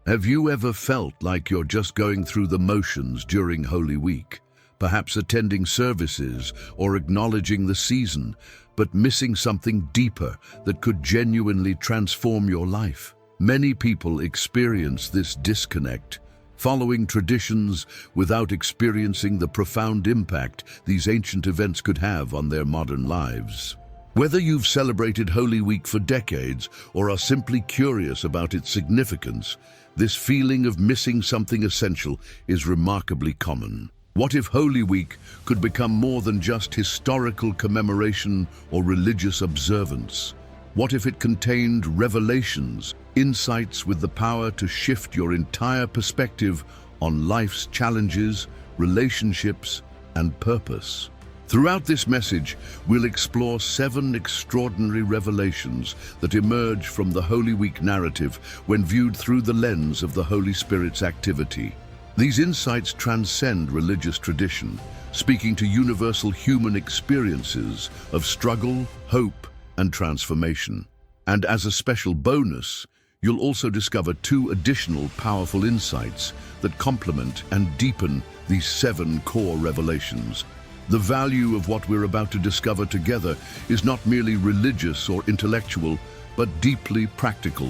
Have you ever felt like you're just going through the motions during Holy Week, perhaps attending services or acknowledging the season, but missing something deeper that could genuinely transform your life? Many people experience this disconnect, following traditions without experiencing the profound impact these ancient events could have on their modern lives. Whether you've celebrated Holy Week for decades or are simply curious about its significance, this feeling of missing something essential is remarkably common. What if Holy Week could become more than just historical commemoration or religious observance? What if it contained revelations, insights with the power to shift your entire perspective on life's challenges, relationships, and purpose? Throughout this message, we'll explore 7 extraordinary revelations that emerge from the Holy Week narrative when viewed through the lens of the Holy Spirit's activity. These insights transcend religious tradition, speaking to universal human experiences of struggle, hope, and transformation. And as a special bonus, you'll also discover 2 additional powerful insights that complement and deepen these 7 core revelations. The value of what we're about to discover together is not merely religious or intellectual, but deeply practical.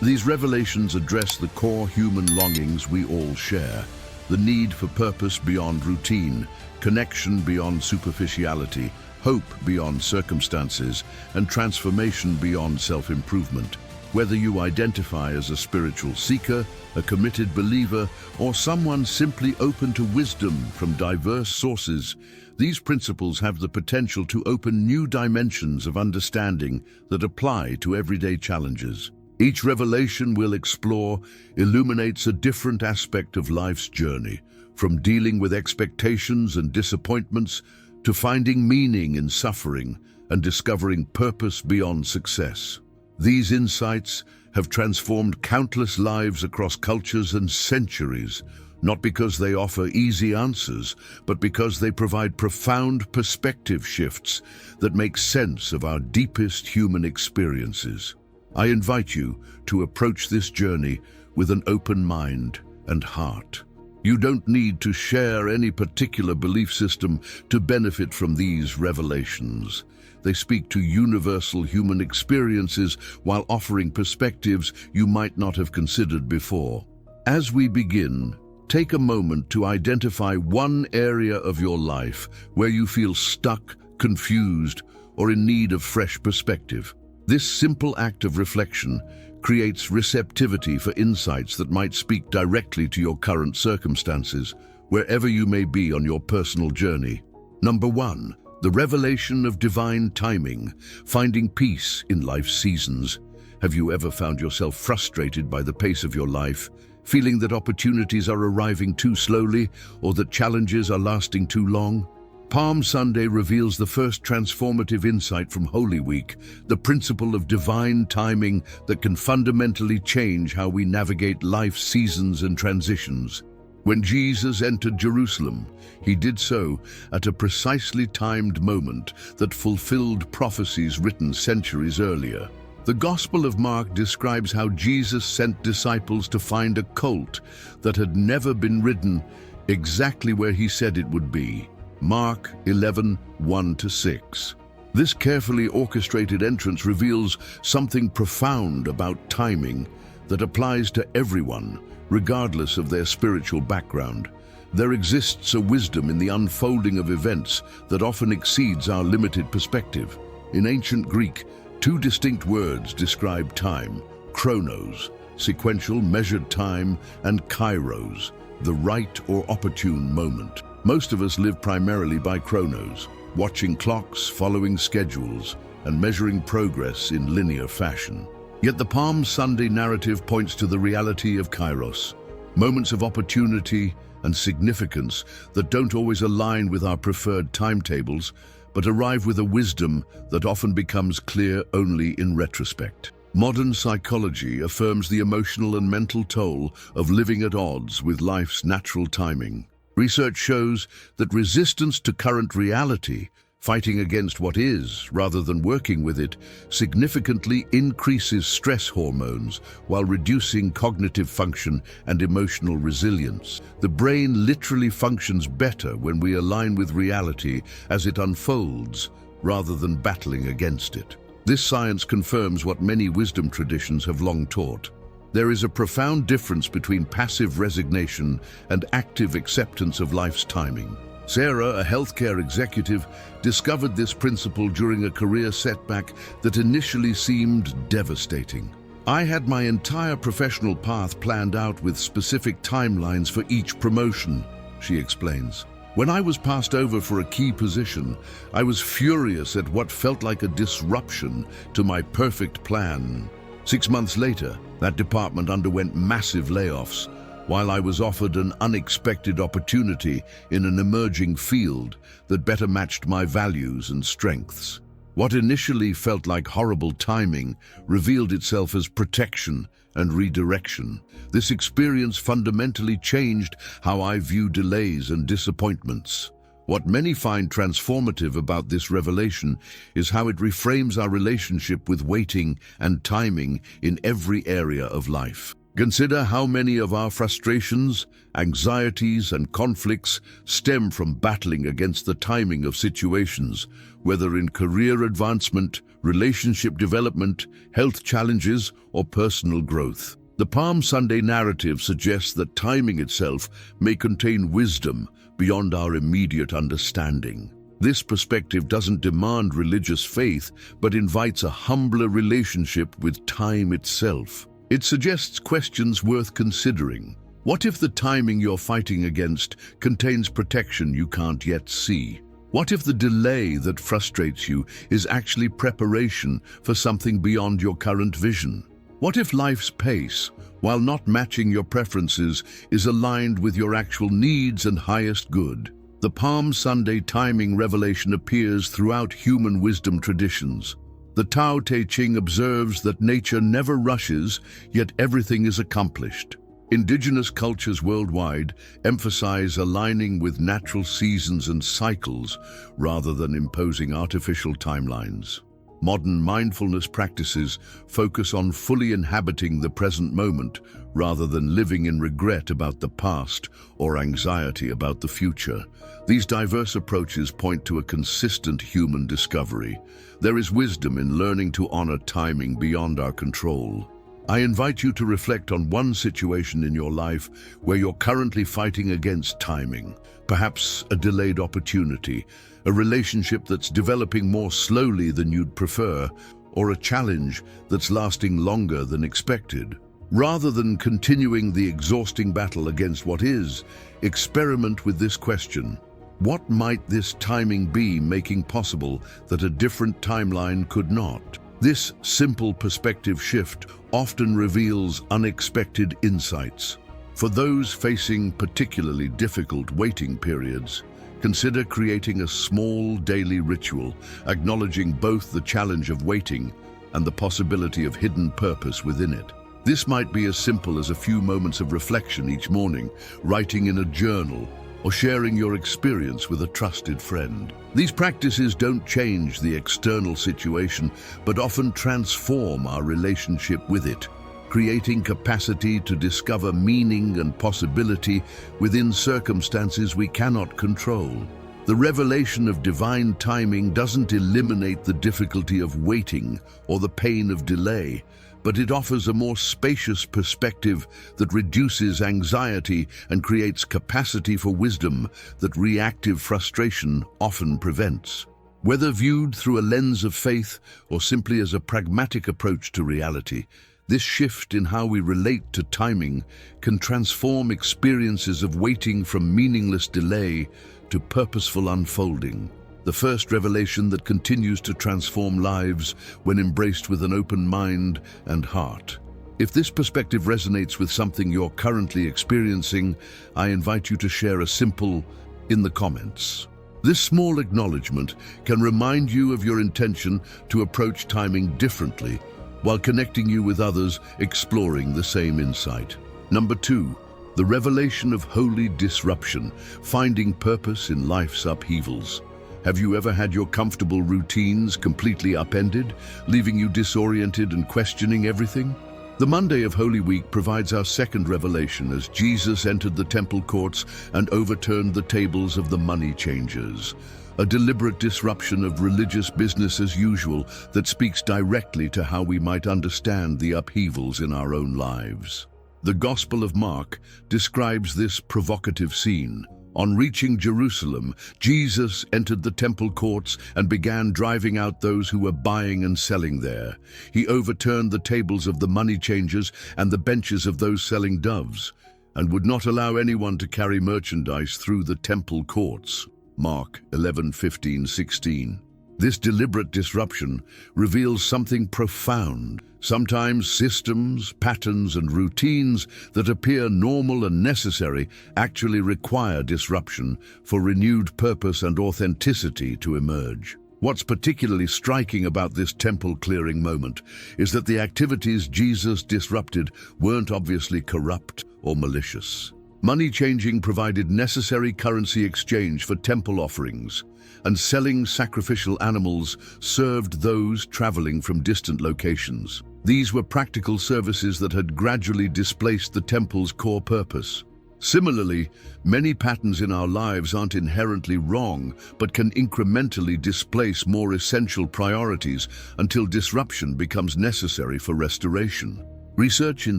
These revelations address the core human longings we all share: the need for purpose beyond routine, connection beyond superficiality, hope beyond circumstances, and transformation beyond self-improvement. Whether you identify as a spiritual seeker, a committed believer, or someone simply open to wisdom from diverse sources, these principles have the potential to open new dimensions of understanding that apply to everyday challenges. Each revelation we'll explore illuminates a different aspect of life's journey, from dealing with expectations and disappointments to finding meaning in suffering and discovering purpose beyond success. These insights have transformed countless lives across cultures and centuries, not because they offer easy answers, but because they provide profound perspective shifts that make sense of our deepest human experiences. I invite you to approach this journey with an open mind and heart. You don't need to share any particular belief system to benefit from these revelations. They speak to universal human experiences while offering perspectives you might not have considered before. As we begin, take a moment to identify one area of your life where you feel stuck, confused, or in need of fresh perspective. This simple act of reflection creates receptivity for insights that might speak directly to your current circumstances, wherever you may be on your personal journey. Number 1. The revelation of divine timing, finding peace in life's seasons. Have you ever found yourself frustrated by the pace of your life, feeling that opportunities are arriving too slowly or that challenges are lasting too long? Palm Sunday reveals the first transformative insight from Holy Week, the principle of divine timing that can fundamentally change how we navigate life's seasons and transitions. When Jesus entered Jerusalem, he did so at a precisely timed moment that fulfilled prophecies written centuries earlier. The Gospel of Mark describes how Jesus sent disciples to find a colt that had never been ridden exactly where he said it would be. Mark 11:1-6. This carefully orchestrated entrance reveals something profound about timing that applies to everyone, regardless of their spiritual background. There exists a wisdom in the unfolding of events that often exceeds our limited perspective. In ancient Greek, 2 distinct words describe time: chronos, sequential measured time, and kairos, the right or opportune moment. Most of us live primarily by chronos, watching clocks, following schedules, and measuring progress in linear fashion. Yet the Palm Sunday narrative points to the reality of kairos, moments of opportunity and significance that don't always align with our preferred timetables, but arrive with a wisdom that often becomes clear only in retrospect. Modern psychology affirms the emotional and mental toll of living at odds with life's natural timing. Research shows that resistance to current reality Fighting against what is, rather than working with it, significantly increases stress hormones while reducing cognitive function and emotional resilience. The brain literally functions better when we align with reality as it unfolds, rather than battling against it. This science confirms what many wisdom traditions have long taught. There is a profound difference between passive resignation and active acceptance of life's timing. Sarah, a healthcare executive, discovered this principle during a career setback that initially seemed devastating. "I had my entire professional path planned out with specific timelines for each promotion," she explains. "When I was passed over for a key position, I was furious at what felt like a disruption to my perfect plan. 6 months later, that department underwent massive layoffs, while I was offered an unexpected opportunity in an emerging field that better matched my values and strengths. What initially felt like horrible timing revealed itself as protection and redirection. This experience fundamentally changed how I view delays and disappointments. What many find transformative about this revelation is how it reframes our relationship with waiting and timing in every area of life. Consider how many of our frustrations, anxieties, and conflicts stem from battling against the timing of situations, whether in career advancement, relationship development, health challenges, or personal growth. The Palm Sunday narrative suggests that timing itself may contain wisdom beyond our immediate understanding. This perspective doesn't demand religious faith, but invites a humbler relationship with time itself. It suggests questions worth considering. What if the timing you're fighting against contains protection you can't yet see? What if the delay that frustrates you is actually preparation for something beyond your current vision? What if life's pace, while not matching your preferences, is aligned with your actual needs and highest good? The Palm Sunday timing revelation appears throughout human wisdom traditions. The Tao Te Ching observes that nature never rushes, yet everything is accomplished. Indigenous cultures worldwide emphasize aligning with natural seasons and cycles rather than imposing artificial timelines. Modern mindfulness practices focus on fully inhabiting the present moment rather than living in regret about the past or anxiety about the future. These diverse approaches point to a consistent human discovery. There is wisdom in learning to honor timing beyond our control. I invite you to reflect on one situation in your life where you're currently fighting against timing, perhaps a delayed opportunity, a relationship that's developing more slowly than you'd prefer, or a challenge that's lasting longer than expected. Rather than continuing the exhausting battle against what is, experiment with this question. What might this timing be making possible that a different timeline could not? This simple perspective shift often reveals unexpected insights. For those facing particularly difficult waiting periods, consider creating a small daily ritual, acknowledging both the challenge of waiting and the possibility of hidden purpose within it. This might be as simple as a few moments of reflection each morning, writing in a journal, or sharing your experience with a trusted friend. These practices don't change the external situation, but often transform our relationship with it, creating capacity to discover meaning and possibility within circumstances we cannot control. The revelation of divine timing doesn't eliminate the difficulty of waiting or the pain of delay, but it offers a more spacious perspective that reduces anxiety and creates capacity for wisdom that reactive frustration often prevents. Whether viewed through a lens of faith or simply as a pragmatic approach to reality, this shift in how we relate to timing can transform experiences of waiting from meaningless delay to purposeful unfolding. The first revelation that continues to transform lives when embraced with an open mind and heart. If this perspective resonates with something you're currently experiencing, I invite you to share a simple in the comments. This small acknowledgement can remind you of your intention to approach timing differently while connecting you with others exploring the same insight. Number 2, the revelation of holy disruption, finding purpose in life's upheavals. Have you ever had your comfortable routines completely upended, leaving you disoriented and questioning everything? The Monday of Holy Week provides our second revelation as Jesus entered the temple courts and overturned the tables of the money changers. A deliberate disruption of religious business as usual that speaks directly to how we might understand the upheavals in our own lives. The Gospel of Mark describes this provocative scene. On reaching Jerusalem, Jesus entered the temple courts and began driving out those who were buying and selling there. He overturned the tables of the money changers and the benches of those selling doves, and would not allow anyone to carry merchandise through the temple courts. Mark 11:15-16. This deliberate disruption reveals something profound. Sometimes systems, patterns, and routines that appear normal and necessary actually require disruption for renewed purpose and authenticity to emerge. What's particularly striking about this temple-clearing moment is that the activities Jesus disrupted weren't obviously corrupt or malicious. Money changing provided necessary currency exchange for temple offerings, and selling sacrificial animals served those traveling from distant locations. These were practical services that had gradually displaced the temple's core purpose. Similarly, many patterns in our lives aren't inherently wrong, but can incrementally displace more essential priorities until disruption becomes necessary for restoration. Research in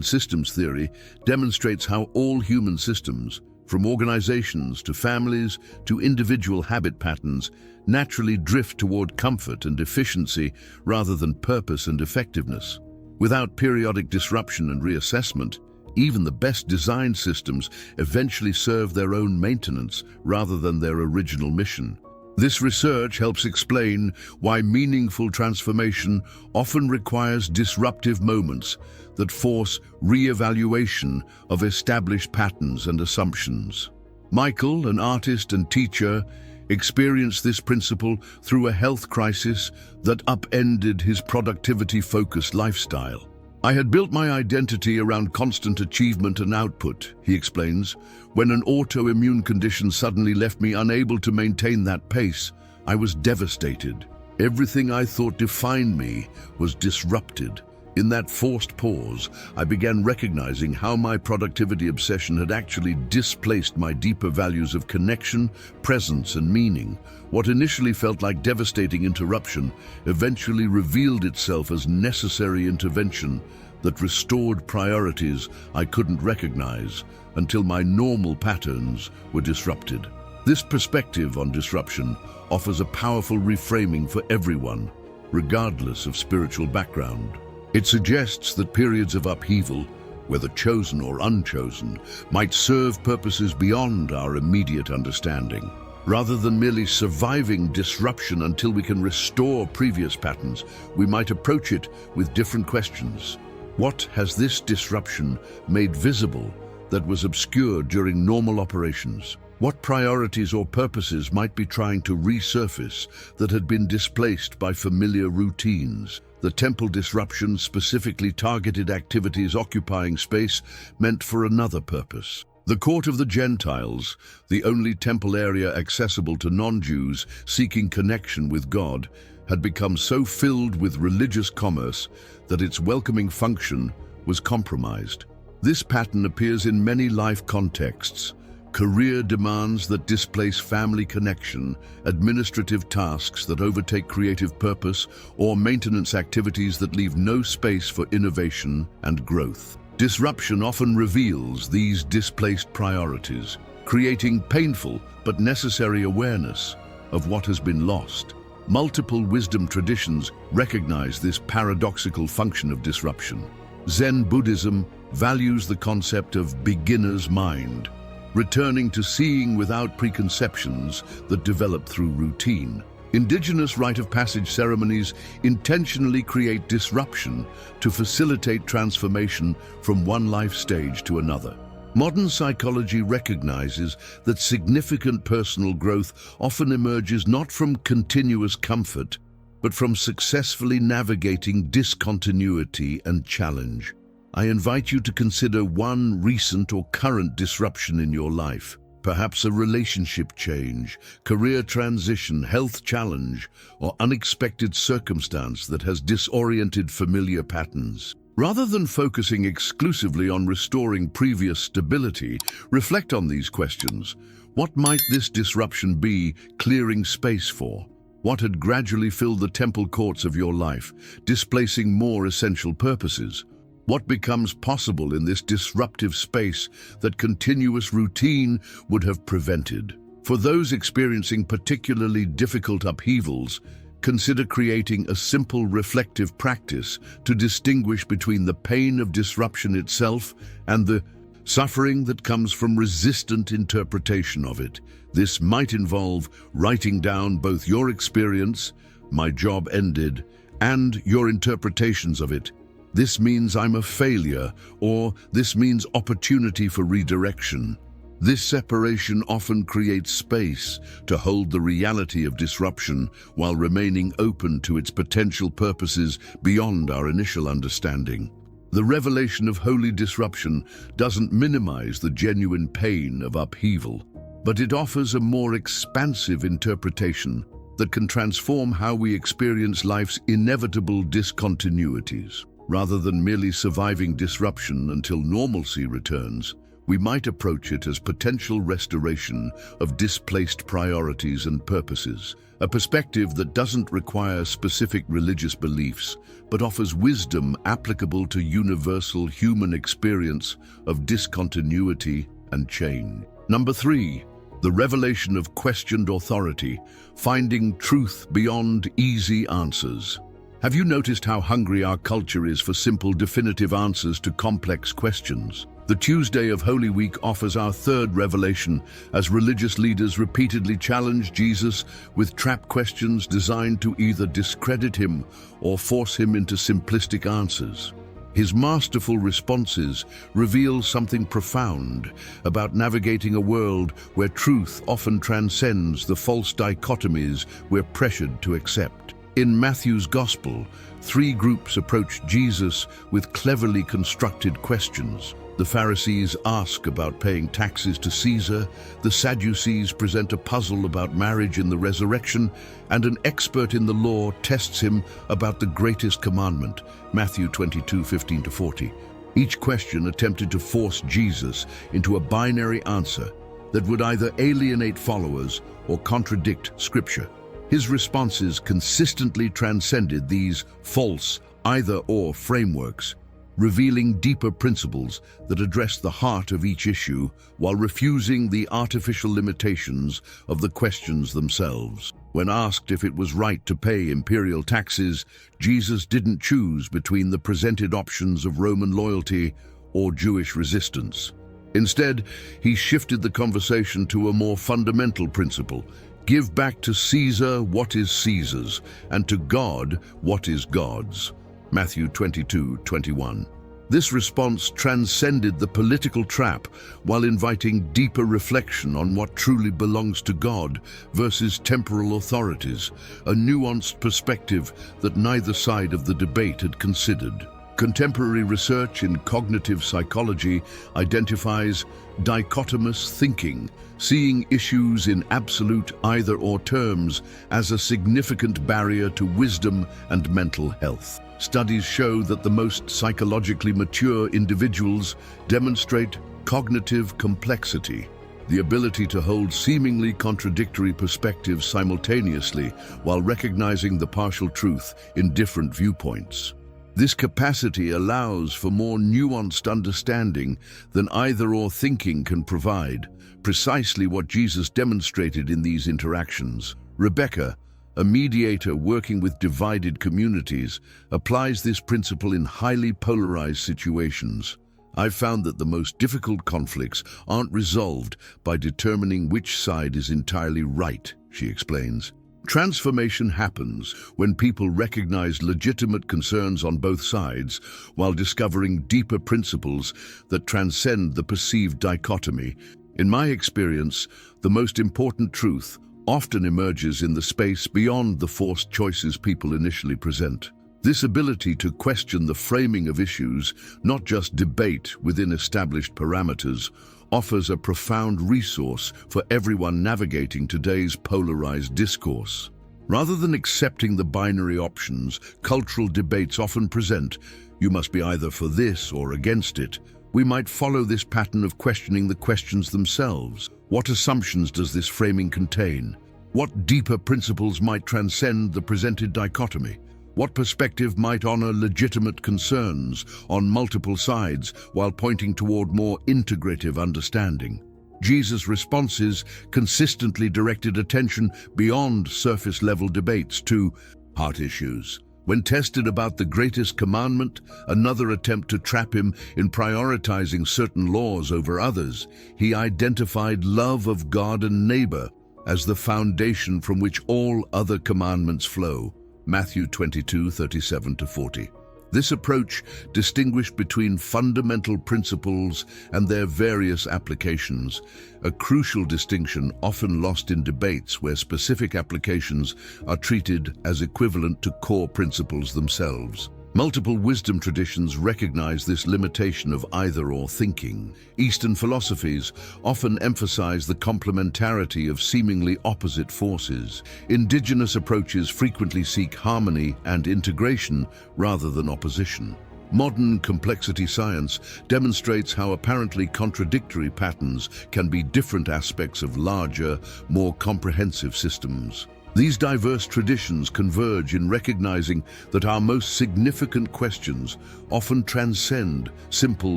systems theory demonstrates how all human systems, from organizations to families to individual habit patterns, naturally drift toward comfort and efficiency rather than purpose and effectiveness. Without periodic disruption and reassessment, even the best designed systems eventually serve their own maintenance rather than their original mission. This research helps explain why meaningful transformation often requires disruptive moments that force re-evaluation of established patterns and assumptions. Michael, an artist and teacher, experienced this principle through a health crisis that upended his productivity-focused lifestyle. "I had built my identity around constant achievement and output," he explains. "When an autoimmune condition suddenly left me unable to maintain that pace, I was devastated. Everything I thought defined me was disrupted." In that forced pause, I began recognizing how my productivity obsession had actually displaced my deeper values of connection, presence, and meaning. What initially felt like devastating interruption eventually revealed itself as necessary intervention that restored priorities I couldn't recognize until my normal patterns were disrupted. This perspective on disruption offers a powerful reframing for everyone, regardless of spiritual background. It suggests that periods of upheaval, whether chosen or unchosen, might serve purposes beyond our immediate understanding. Rather than merely surviving disruption until we can restore previous patterns, we might approach it with different questions. What has this disruption made visible that was obscured during normal operations? What priorities or purposes might be trying to resurface that had been displaced by familiar routines? The temple disruption specifically targeted activities occupying space meant for another purpose. The court of the Gentiles, the only temple area accessible to non-Jews seeking connection with God, had become so filled with religious commerce that its welcoming function was compromised. This pattern appears in many life contexts: career demands that displace family connection, administrative tasks that overtake creative purpose, or maintenance activities that leave no space for innovation and growth. Disruption often reveals these displaced priorities, creating painful but necessary awareness of what has been lost. Multiple wisdom traditions recognize this paradoxical function of disruption. Zen Buddhism values the concept of beginner's mind, returning to seeing without preconceptions that develop through routine. Indigenous rite of passage ceremonies intentionally create disruption to facilitate transformation from one life stage to another. Modern psychology recognizes that significant personal growth often emerges not from continuous comfort, but from successfully navigating discontinuity and challenge. I invite you to consider one recent or current disruption in your life. Perhaps a relationship change, career transition, health challenge, or unexpected circumstance that has disoriented familiar patterns. Rather than focusing exclusively on restoring previous stability, reflect on these questions. What might this disruption be clearing space for? What had gradually filled the temple courts of your life, displacing more essential purposes? What becomes possible in this disruptive space that continuous routine would have prevented? For those experiencing particularly difficult upheavals, consider creating a simple reflective practice to distinguish between the pain of disruption itself and the suffering that comes from resistant interpretation of it. This might involve writing down both your experience, "my job ended," and your interpretations of it. "This means I'm a failure," or "this means opportunity for redirection." This separation often creates space to hold the reality of disruption while remaining open to its potential purposes beyond our initial understanding. The revelation of holy disruption doesn't minimize the genuine pain of upheaval, but it offers a more expansive interpretation that can transform how we experience life's inevitable discontinuities. Rather than merely surviving disruption until normalcy returns, we might approach it as potential restoration of displaced priorities and purposes, a perspective that doesn't require specific religious beliefs, but offers wisdom applicable to universal human experience of discontinuity and change. Number 3, the revelation of questioned authority, finding truth beyond easy answers. Have you noticed how hungry our culture is for simple, definitive answers to complex questions? The Tuesday of Holy Week offers our third revelation as religious leaders repeatedly challenge Jesus with trap questions designed to either discredit him or force him into simplistic answers. His masterful responses reveal something profound about navigating a world where truth often transcends the false dichotomies we're pressured to accept. In Matthew's Gospel, 3 groups approach Jesus with cleverly constructed questions. The Pharisees ask about paying taxes to Caesar, the Sadducees present a puzzle about marriage in the resurrection, and an expert in the law tests him about the greatest commandment, Matthew 22:15-40. Each question attempted to force Jesus into a binary answer that would either alienate followers or contradict Scripture. His responses consistently transcended these false either-or frameworks, revealing deeper principles that address the heart of each issue while refusing the artificial limitations of the questions themselves. When asked if it was right to pay imperial taxes, Jesus didn't choose between the presented options of Roman loyalty or Jewish resistance. Instead, he shifted the conversation to a more fundamental principle: give back to Caesar what is Caesar's, and to God what is God's. Matthew 22:21. This response transcended the political trap while inviting deeper reflection on what truly belongs to God versus temporal authorities, a nuanced perspective that neither side of the debate had considered. Contemporary research in cognitive psychology identifies dichotomous thinking, seeing issues in absolute either-or terms as a significant barrier to wisdom and mental health. Studies show that the most psychologically mature individuals demonstrate cognitive complexity, the ability to hold seemingly contradictory perspectives simultaneously while recognizing the partial truth in different viewpoints. This capacity allows for more nuanced understanding than either-or thinking can provide, precisely what Jesus demonstrated in these interactions. Rebecca, a mediator working with divided communities, applies this principle in highly polarized situations. I've found that the most difficult conflicts aren't resolved by determining which side is entirely right, she explains. Transformation happens when people recognize legitimate concerns on both sides while discovering deeper principles that transcend the perceived dichotomy. In my experience, the most important truth often emerges in the space beyond the forced choices people initially present. This ability to question the framing of issues, not just debate within established parameters, offers a profound resource for everyone navigating today's polarized discourse. Rather than accepting the binary options cultural debates often present, you must be either for this or against it, we might follow this pattern of questioning the questions themselves. What assumptions does this framing contain? What deeper principles might transcend the presented dichotomy? What perspective might honor legitimate concerns on multiple sides while pointing toward more integrative understanding? Jesus' responses consistently directed attention beyond surface-level debates to heart issues. When tested about the greatest commandment, another attempt to trap him in prioritizing certain laws over others, he identified love of God and neighbor as the foundation from which all other commandments flow. Matthew 22:37-40. This approach distinguished between fundamental principles and their various applications, a crucial distinction often lost in debates where specific applications are treated as equivalent to core principles themselves. Multiple wisdom traditions recognize this limitation of either-or thinking. Eastern philosophies often emphasize the complementarity of seemingly opposite forces. Indigenous approaches frequently seek harmony and integration rather than opposition. Modern complexity science demonstrates how apparently contradictory patterns can be different aspects of larger, more comprehensive systems. These diverse traditions converge in recognizing that our most significant questions often transcend simple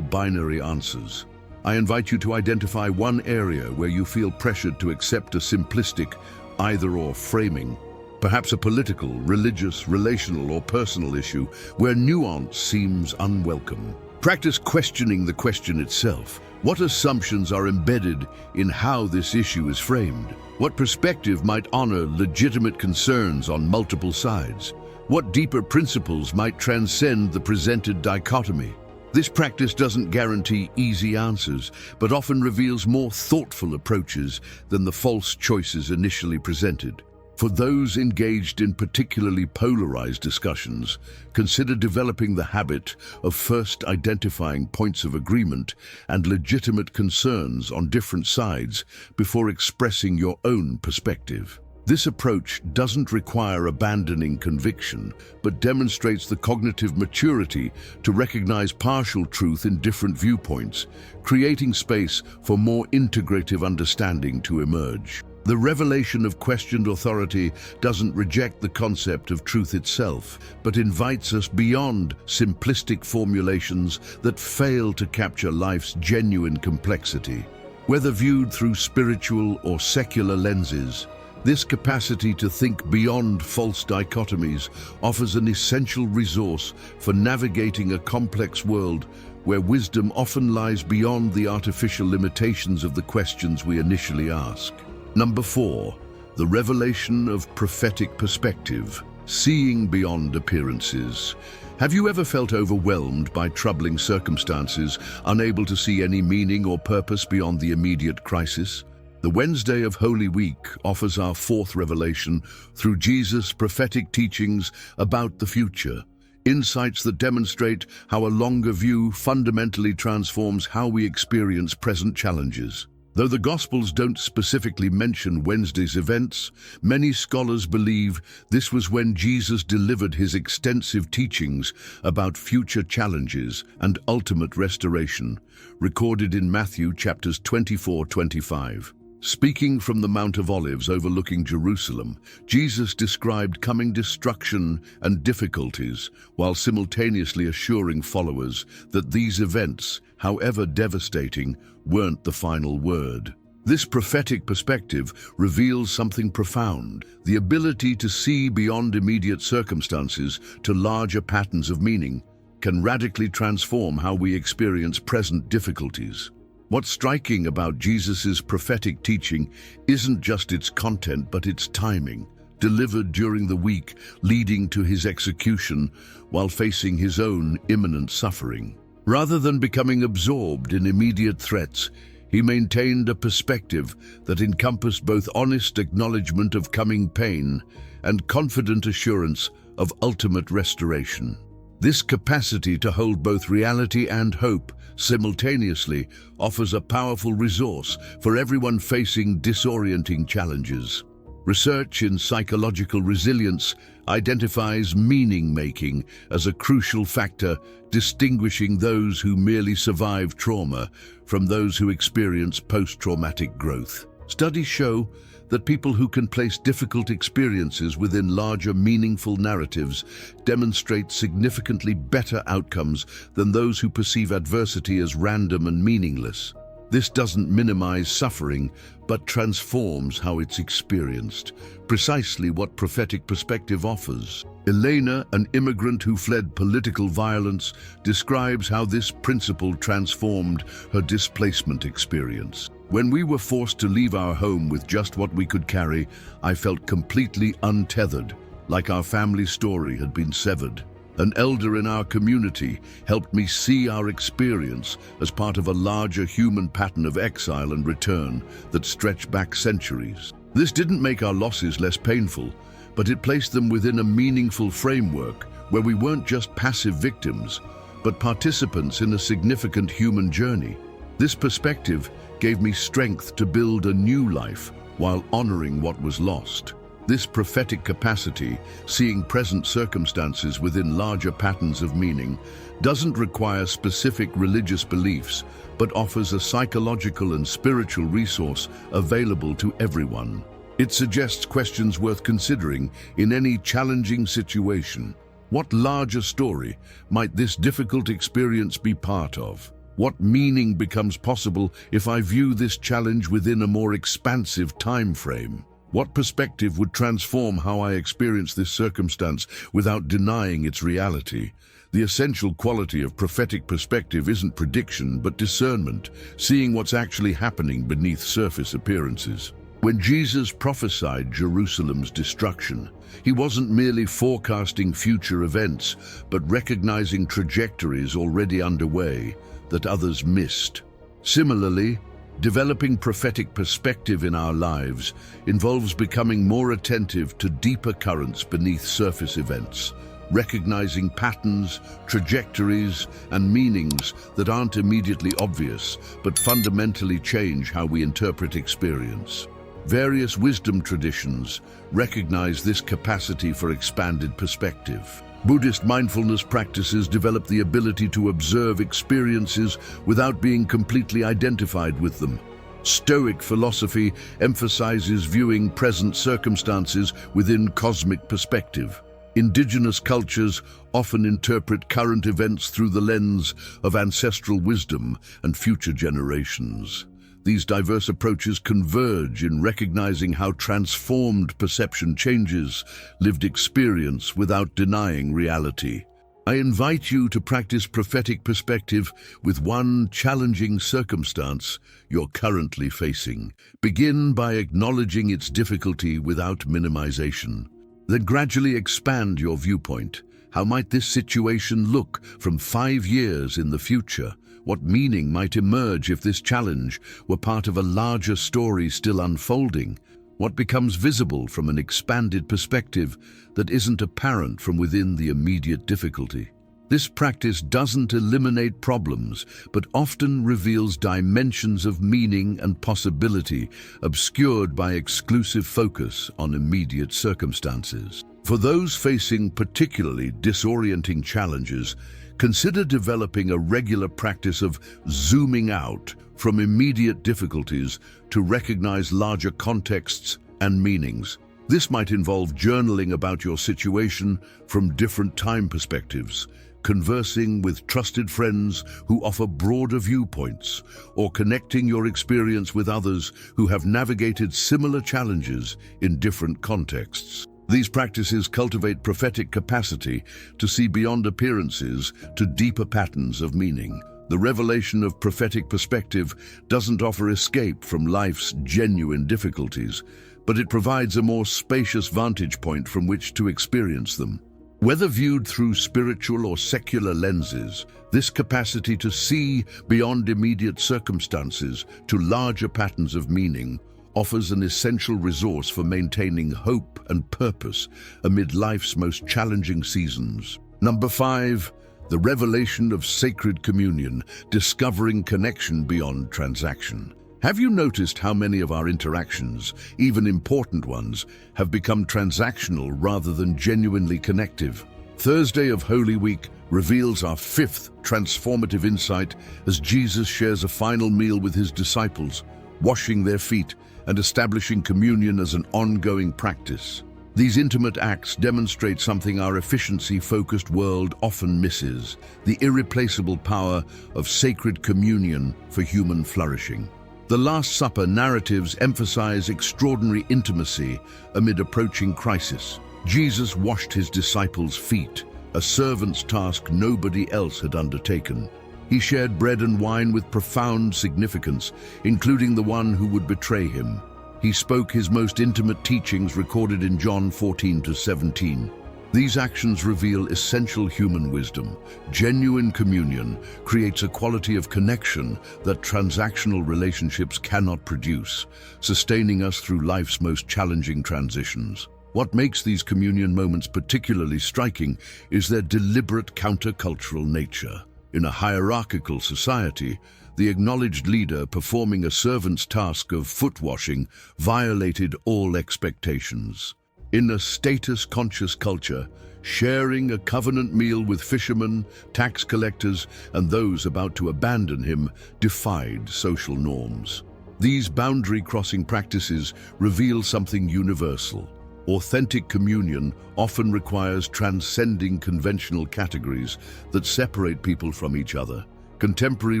binary answers. I invite you to identify one area where you feel pressured to accept a simplistic either-or framing, perhaps a political, religious, relational, or personal issue where nuance seems unwelcome. Practice questioning the question itself. What assumptions are embedded in how this issue is framed? What perspective might honor legitimate concerns on multiple sides? What deeper principles might transcend the presented dichotomy? This practice doesn't guarantee easy answers, but often reveals more thoughtful approaches than the false choices initially presented. For those engaged in particularly polarized discussions, consider developing the habit of first identifying points of agreement and legitimate concerns on different sides before expressing your own perspective. This approach doesn't require abandoning conviction, but demonstrates the cognitive maturity to recognize partial truth in different viewpoints, creating space for more integrative understanding to emerge. The revelation of questioned authority doesn't reject the concept of truth itself, but invites us beyond simplistic formulations that fail to capture life's genuine complexity. Whether viewed through spiritual or secular lenses, this capacity to think beyond false dichotomies offers an essential resource for navigating a complex world where wisdom often lies beyond the artificial limitations of the questions we initially ask. Number 4, the revelation of prophetic perspective, seeing beyond appearances. Have you ever felt overwhelmed by troubling circumstances, unable to see any meaning or purpose beyond the immediate crisis? The Wednesday of Holy Week offers our fourth revelation through Jesus' prophetic teachings about the future, insights that demonstrate how a longer view fundamentally transforms how we experience present challenges. Though the Gospels don't specifically mention Wednesday's events, many scholars believe this was when Jesus delivered his extensive teachings about future challenges and ultimate restoration, recorded in Matthew chapters 24-25. Speaking from the Mount of Olives overlooking Jerusalem, Jesus described coming destruction and difficulties while simultaneously assuring followers that these events, however devastating, weren't the final word. This prophetic perspective reveals something profound, the ability to see beyond immediate circumstances to larger patterns of meaning can radically transform how we experience present difficulties. What's striking about Jesus' prophetic teaching isn't just its content but its timing, delivered during the week leading to his execution while facing his own imminent suffering. Rather than becoming absorbed in immediate threats, he maintained a perspective that encompassed both honest acknowledgement of coming pain and confident assurance of ultimate restoration. This capacity to hold both reality and hope simultaneously offers a powerful resource for everyone facing disorienting challenges. Research in psychological resilience identifies meaning-making as a crucial factor distinguishing those who merely survive trauma from those who experience post-traumatic growth. Studies show that people who can place difficult experiences within larger, meaningful narratives demonstrate significantly better outcomes than those who perceive adversity as random and meaningless. This doesn't minimize suffering, but transforms how it's experienced, precisely what prophetic perspective offers. Elena, an immigrant who fled political violence, describes how this principle transformed her displacement experience. When we were forced to leave our home with just what we could carry, I felt completely untethered, like our family story had been severed. An elder in our community helped me see our experience as part of a larger human pattern of exile and return that stretched back centuries. This didn't make our losses less painful, but it placed them within a meaningful framework where we weren't just passive victims, but participants in a significant human journey. This perspective gave me strength to build a new life while honoring what was lost. This prophetic capacity, seeing present circumstances within larger patterns of meaning, doesn't require specific religious beliefs, but offers a psychological and spiritual resource available to everyone. It suggests questions worth considering in any challenging situation. What larger story might this difficult experience be part of? What meaning becomes possible if I view this challenge within a more expansive time frame? What perspective would transform how I experience this circumstance without denying its reality? The essential quality of prophetic perspective isn't prediction, but discernment, seeing what's actually happening beneath surface appearances. When Jesus prophesied Jerusalem's destruction, he wasn't merely forecasting future events, but recognizing trajectories already underway that others missed. Similarly, developing prophetic perspective in our lives involves becoming more attentive to deeper currents beneath surface events, recognizing patterns, trajectories, and meanings that aren't immediately obvious, but fundamentally change how we interpret experience. Various wisdom traditions recognize this capacity for expanded perspective. Buddhist mindfulness practices develop the ability to observe experiences without being completely identified with them. Stoic philosophy emphasizes viewing present circumstances within cosmic perspective. Indigenous cultures often interpret current events through the lens of ancestral wisdom and future generations. These diverse approaches converge in recognizing how transformed perception changes lived experience without denying reality. I invite you to practice prophetic perspective with one challenging circumstance you're currently facing. Begin by acknowledging its difficulty without minimization. Then gradually expand your viewpoint. How might this situation look from 5 years in the future? What meaning might emerge if this challenge were part of a larger story still unfolding? What becomes visible from an expanded perspective that isn't apparent from within the immediate difficulty? This practice doesn't eliminate problems, but often reveals dimensions of meaning and possibility obscured by exclusive focus on immediate circumstances. For those facing particularly disorienting challenges, consider developing a regular practice of zooming out from immediate difficulties to recognize larger contexts and meanings. This might involve journaling about your situation from different time perspectives, conversing with trusted friends who offer broader viewpoints, or connecting your experience with others who have navigated similar challenges in different contexts. These practices cultivate prophetic capacity to see beyond appearances to deeper patterns of meaning. The revelation of prophetic perspective doesn't offer escape from life's genuine difficulties, but it provides a more spacious vantage point from which to experience them. Whether viewed through spiritual or secular lenses, this capacity to see beyond immediate circumstances to larger patterns of meaning offers an essential resource for maintaining hope and purpose amid life's most challenging seasons. Number 5, The revelation of sacred communion, discovering connection beyond transaction. Have you noticed how many of our interactions, even important ones, have become transactional rather than genuinely connective? Thursday of Holy Week reveals our fifth transformative insight as Jesus shares a final meal with his disciples, washing their feet and establishing communion as an ongoing practice. These intimate acts demonstrate something our efficiency-focused world often misses: the irreplaceable power of sacred communion for human flourishing. The Last Supper narratives emphasize extraordinary intimacy amid approaching crisis. Jesus washed his disciples' feet, a servant's task nobody else had undertaken. He shared bread and wine with profound significance, including the one who would betray him. He spoke his most intimate teachings recorded in John 14-17. These actions reveal essential human wisdom. Genuine communion creates a quality of connection that transactional relationships cannot produce, sustaining us through life's most challenging transitions. What makes these communion moments particularly striking is their deliberate countercultural nature. In a hierarchical society, the acknowledged leader performing a servant's task of foot washing violated all expectations. In a status-conscious culture, sharing a covenant meal with fishermen, tax collectors, and those about to abandon him defied social norms. These boundary-crossing practices reveal something universal. Authentic communion often requires transcending conventional categories that separate people from each other. Contemporary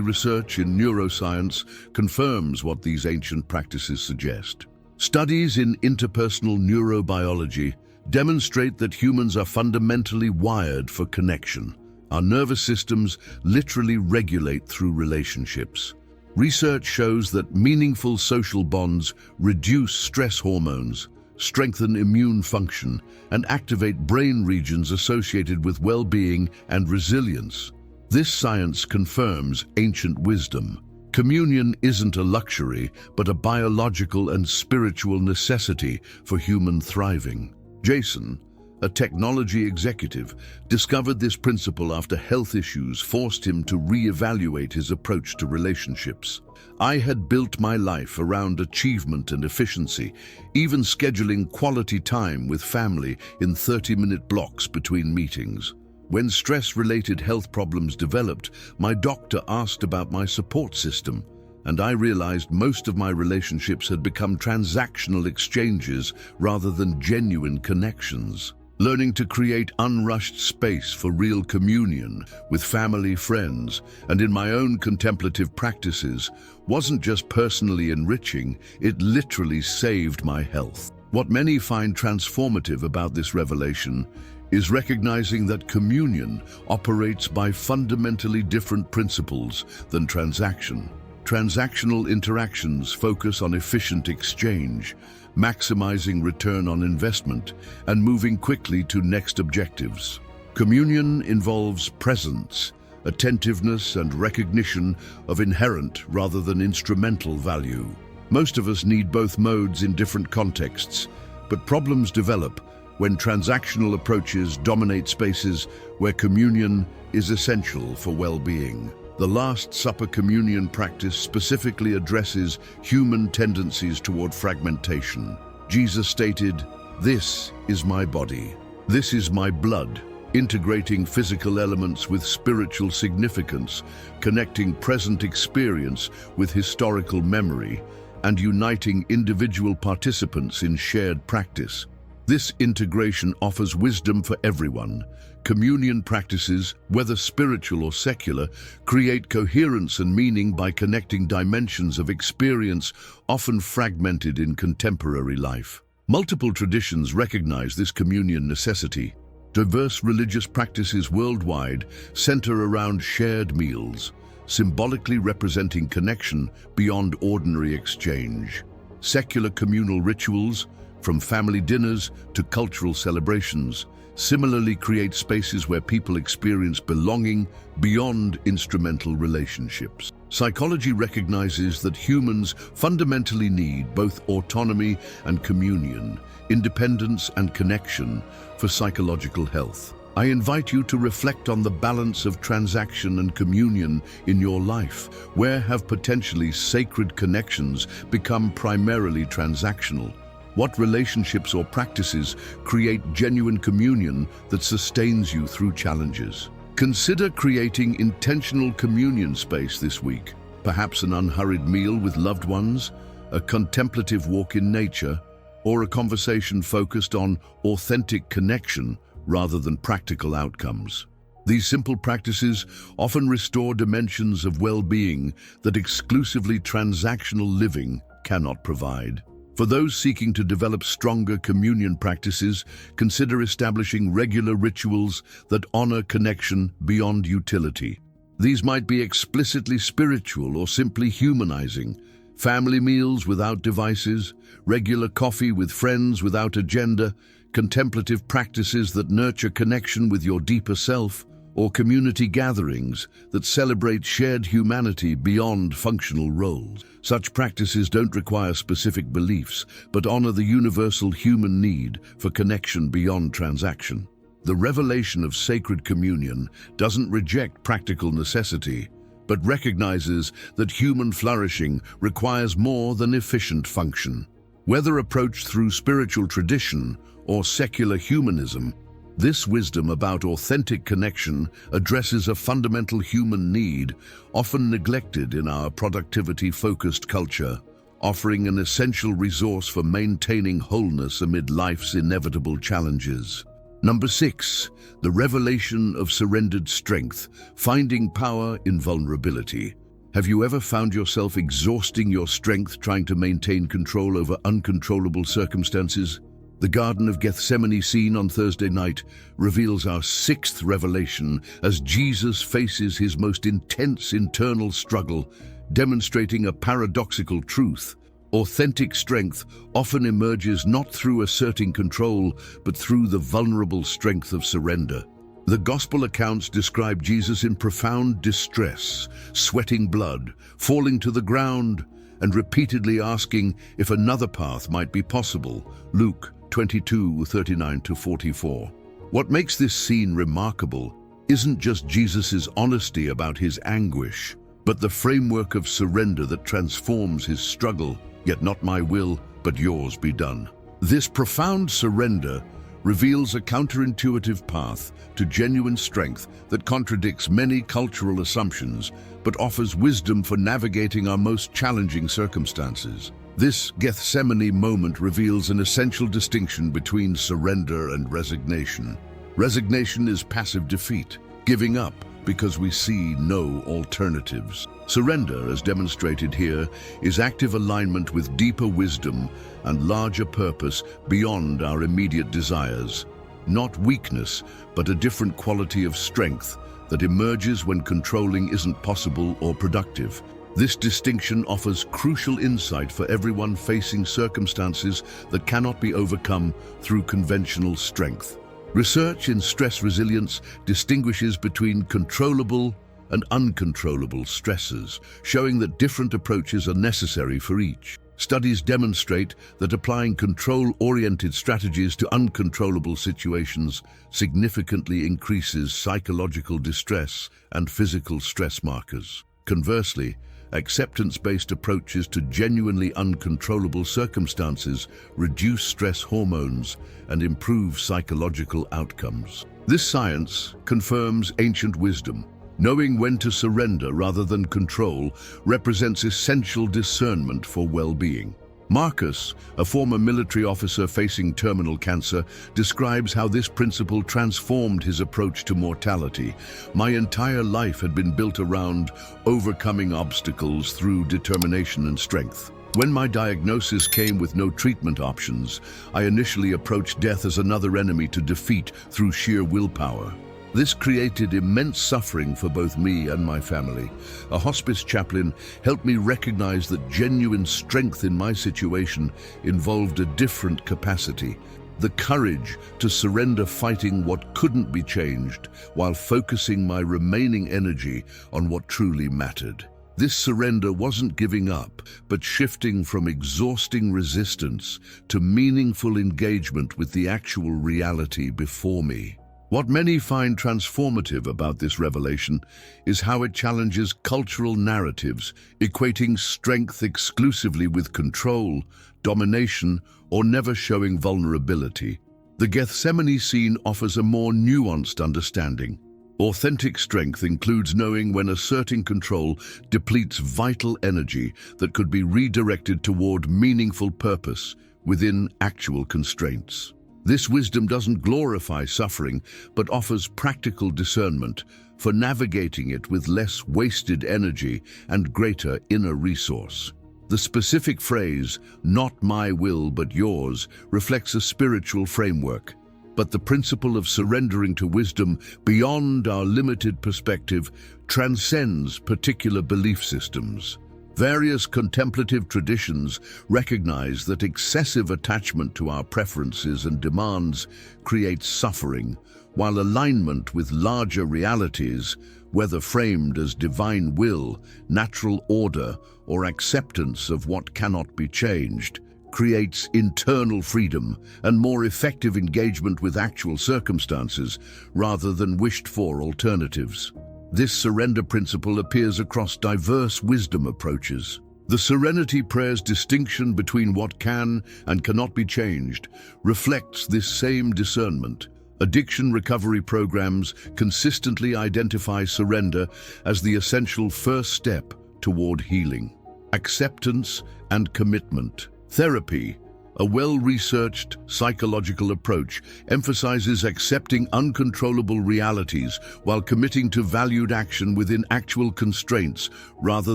research in neuroscience confirms what these ancient practices suggest. Studies in interpersonal neurobiology demonstrate that humans are fundamentally wired for connection. Our nervous systems literally regulate through relationships. Research shows that meaningful social bonds reduce stress hormones, strengthen immune function, and activate brain regions associated with well-being and resilience. This science confirms ancient wisdom. Communion isn't a luxury, but a biological and spiritual necessity for human thriving. Jason, a technology executive, discovered this principle after health issues forced him to re-evaluate his approach to relationships. I had built my life around achievement and efficiency, even scheduling quality time with family in 30-minute blocks between meetings. When stress-related health problems developed, my doctor asked about my support system, and I realized most of my relationships had become transactional exchanges rather than genuine connections. Learning to create unrushed space for real communion with family, friends, and in my own contemplative practices wasn't just personally enriching, it literally saved my health. What many find transformative about this revelation is recognizing that communion operates by fundamentally different principles than transaction. Transactional interactions focus on efficient exchange, maximizing return on investment, and moving quickly to next objectives. Communion involves presence, attentiveness, and recognition of inherent rather than instrumental value. Most of us need both modes in different contexts, but problems develop when transactional approaches dominate spaces where communion is essential for well-being. The Last Supper communion practice specifically addresses human tendencies toward fragmentation. Jesus stated, "This is my body. This is my blood," integrating physical elements with spiritual significance, connecting present experience with historical memory, and uniting individual participants in shared practice. This integration offers wisdom for everyone. Communion practices, whether spiritual or secular, create coherence and meaning by connecting dimensions of experience often fragmented in contemporary life. Multiple traditions recognize this communion necessity. Diverse religious practices worldwide center around shared meals, symbolically representing connection beyond ordinary exchange. Secular communal rituals, from family dinners to cultural celebrations, similarly create spaces where people experience belonging beyond instrumental relationships. Psychology recognizes that humans fundamentally need both autonomy and communion, independence and connection for psychological health. I invite you to reflect on the balance of transaction and communion in your life. Where have potentially sacred connections become primarily transactional? What relationships or practices create genuine communion that sustains you through challenges? Consider creating intentional communion space this week. Perhaps an unhurried meal with loved ones, a contemplative walk in nature, or a conversation focused on authentic connection rather than practical outcomes. These simple practices often restore dimensions of well-being that exclusively transactional living cannot provide. For those seeking to develop stronger communion practices, consider establishing regular rituals that honor connection beyond utility. These might be explicitly spiritual or simply humanizing. Family meals without devices, regular coffee with friends without agenda, contemplative practices that nurture connection with your deeper self, or community gatherings that celebrate shared humanity beyond functional roles. Such practices don't require specific beliefs, but honor the universal human need for connection beyond transaction. The revelation of sacred communion doesn't reject practical necessity, but recognizes that human flourishing requires more than efficient function. Whether approached through spiritual tradition or secular humanism, this wisdom about authentic connection addresses a fundamental human need, often neglected in our productivity-focused culture, offering an essential resource for maintaining wholeness amid life's inevitable challenges. Number 6, the revelation of surrendered strength, finding power in vulnerability. Have you ever found yourself exhausting your strength trying to maintain control over uncontrollable circumstances? The Garden of Gethsemane scene on Thursday night reveals our 6th revelation as Jesus faces his most intense internal struggle, demonstrating a paradoxical truth. Authentic strength often emerges not through asserting control, but through the vulnerable strength of surrender. The Gospel accounts describe Jesus in profound distress, sweating blood, falling to the ground, and repeatedly asking if another path might be possible. Luke 22:39-44. What makes this scene remarkable isn't just Jesus' honesty about his anguish, but the framework of surrender that transforms his struggle. Yet not my will, but yours be done. This profound surrender reveals a counterintuitive path to genuine strength that contradicts many cultural assumptions, but offers wisdom for navigating our most challenging circumstances. This Gethsemane moment reveals an essential distinction between surrender and resignation. Resignation is passive defeat, giving up because we see no alternatives. Surrender, as demonstrated here, is active alignment with deeper wisdom and larger purpose beyond our immediate desires. Not weakness, but a different quality of strength that emerges when controlling isn't possible or productive. This distinction offers crucial insight for everyone facing circumstances that cannot be overcome through conventional strength. Research in stress resilience distinguishes between controllable and uncontrollable stresses, showing that different approaches are necessary for each. Studies demonstrate that applying control-oriented strategies to uncontrollable situations significantly increases psychological distress and physical stress markers. Conversely, acceptance-based approaches to genuinely uncontrollable circumstances reduce stress hormones and improve psychological outcomes. This science confirms ancient wisdom. Knowing when to surrender rather than control represents essential discernment for well-being. Marcus, a former military officer facing terminal cancer, describes how this principle transformed his approach to mortality. My entire life had been built around overcoming obstacles through determination and strength. When my diagnosis came with no treatment options, I initially approached death as another enemy to defeat through sheer willpower. This created immense suffering for both me and my family. A hospice chaplain helped me recognize that genuine strength in my situation involved a different capacity, the courage to surrender fighting what couldn't be changed while focusing my remaining energy on what truly mattered. This surrender wasn't giving up, but shifting from exhausting resistance to meaningful engagement with the actual reality before me. What many find transformative about this revelation is how it challenges cultural narratives, equating strength exclusively with control, domination, or never showing vulnerability. The Gethsemane scene offers a more nuanced understanding. Authentic strength includes knowing when asserting control depletes vital energy that could be redirected toward meaningful purpose within actual constraints. This wisdom doesn't glorify suffering, but offers practical discernment for navigating it with less wasted energy and greater inner resource. The specific phrase, "not my will but yours," reflects a spiritual framework, but the principle of surrendering to wisdom beyond our limited perspective transcends particular belief systems. Various contemplative traditions recognize that excessive attachment to our preferences and demands creates suffering, while alignment with larger realities, whether framed as divine will, natural order, or acceptance of what cannot be changed, creates internal freedom and more effective engagement with actual circumstances rather than wished-for alternatives. This surrender principle appears across diverse wisdom approaches. The Serenity Prayer's distinction between what can and cannot be changed reflects this same discernment. Addiction recovery programs consistently identify surrender as the essential first step toward healing. Acceptance and commitment. Therapy, a well-researched psychological approach, emphasizes accepting uncontrollable realities while committing to valued action within actual constraints rather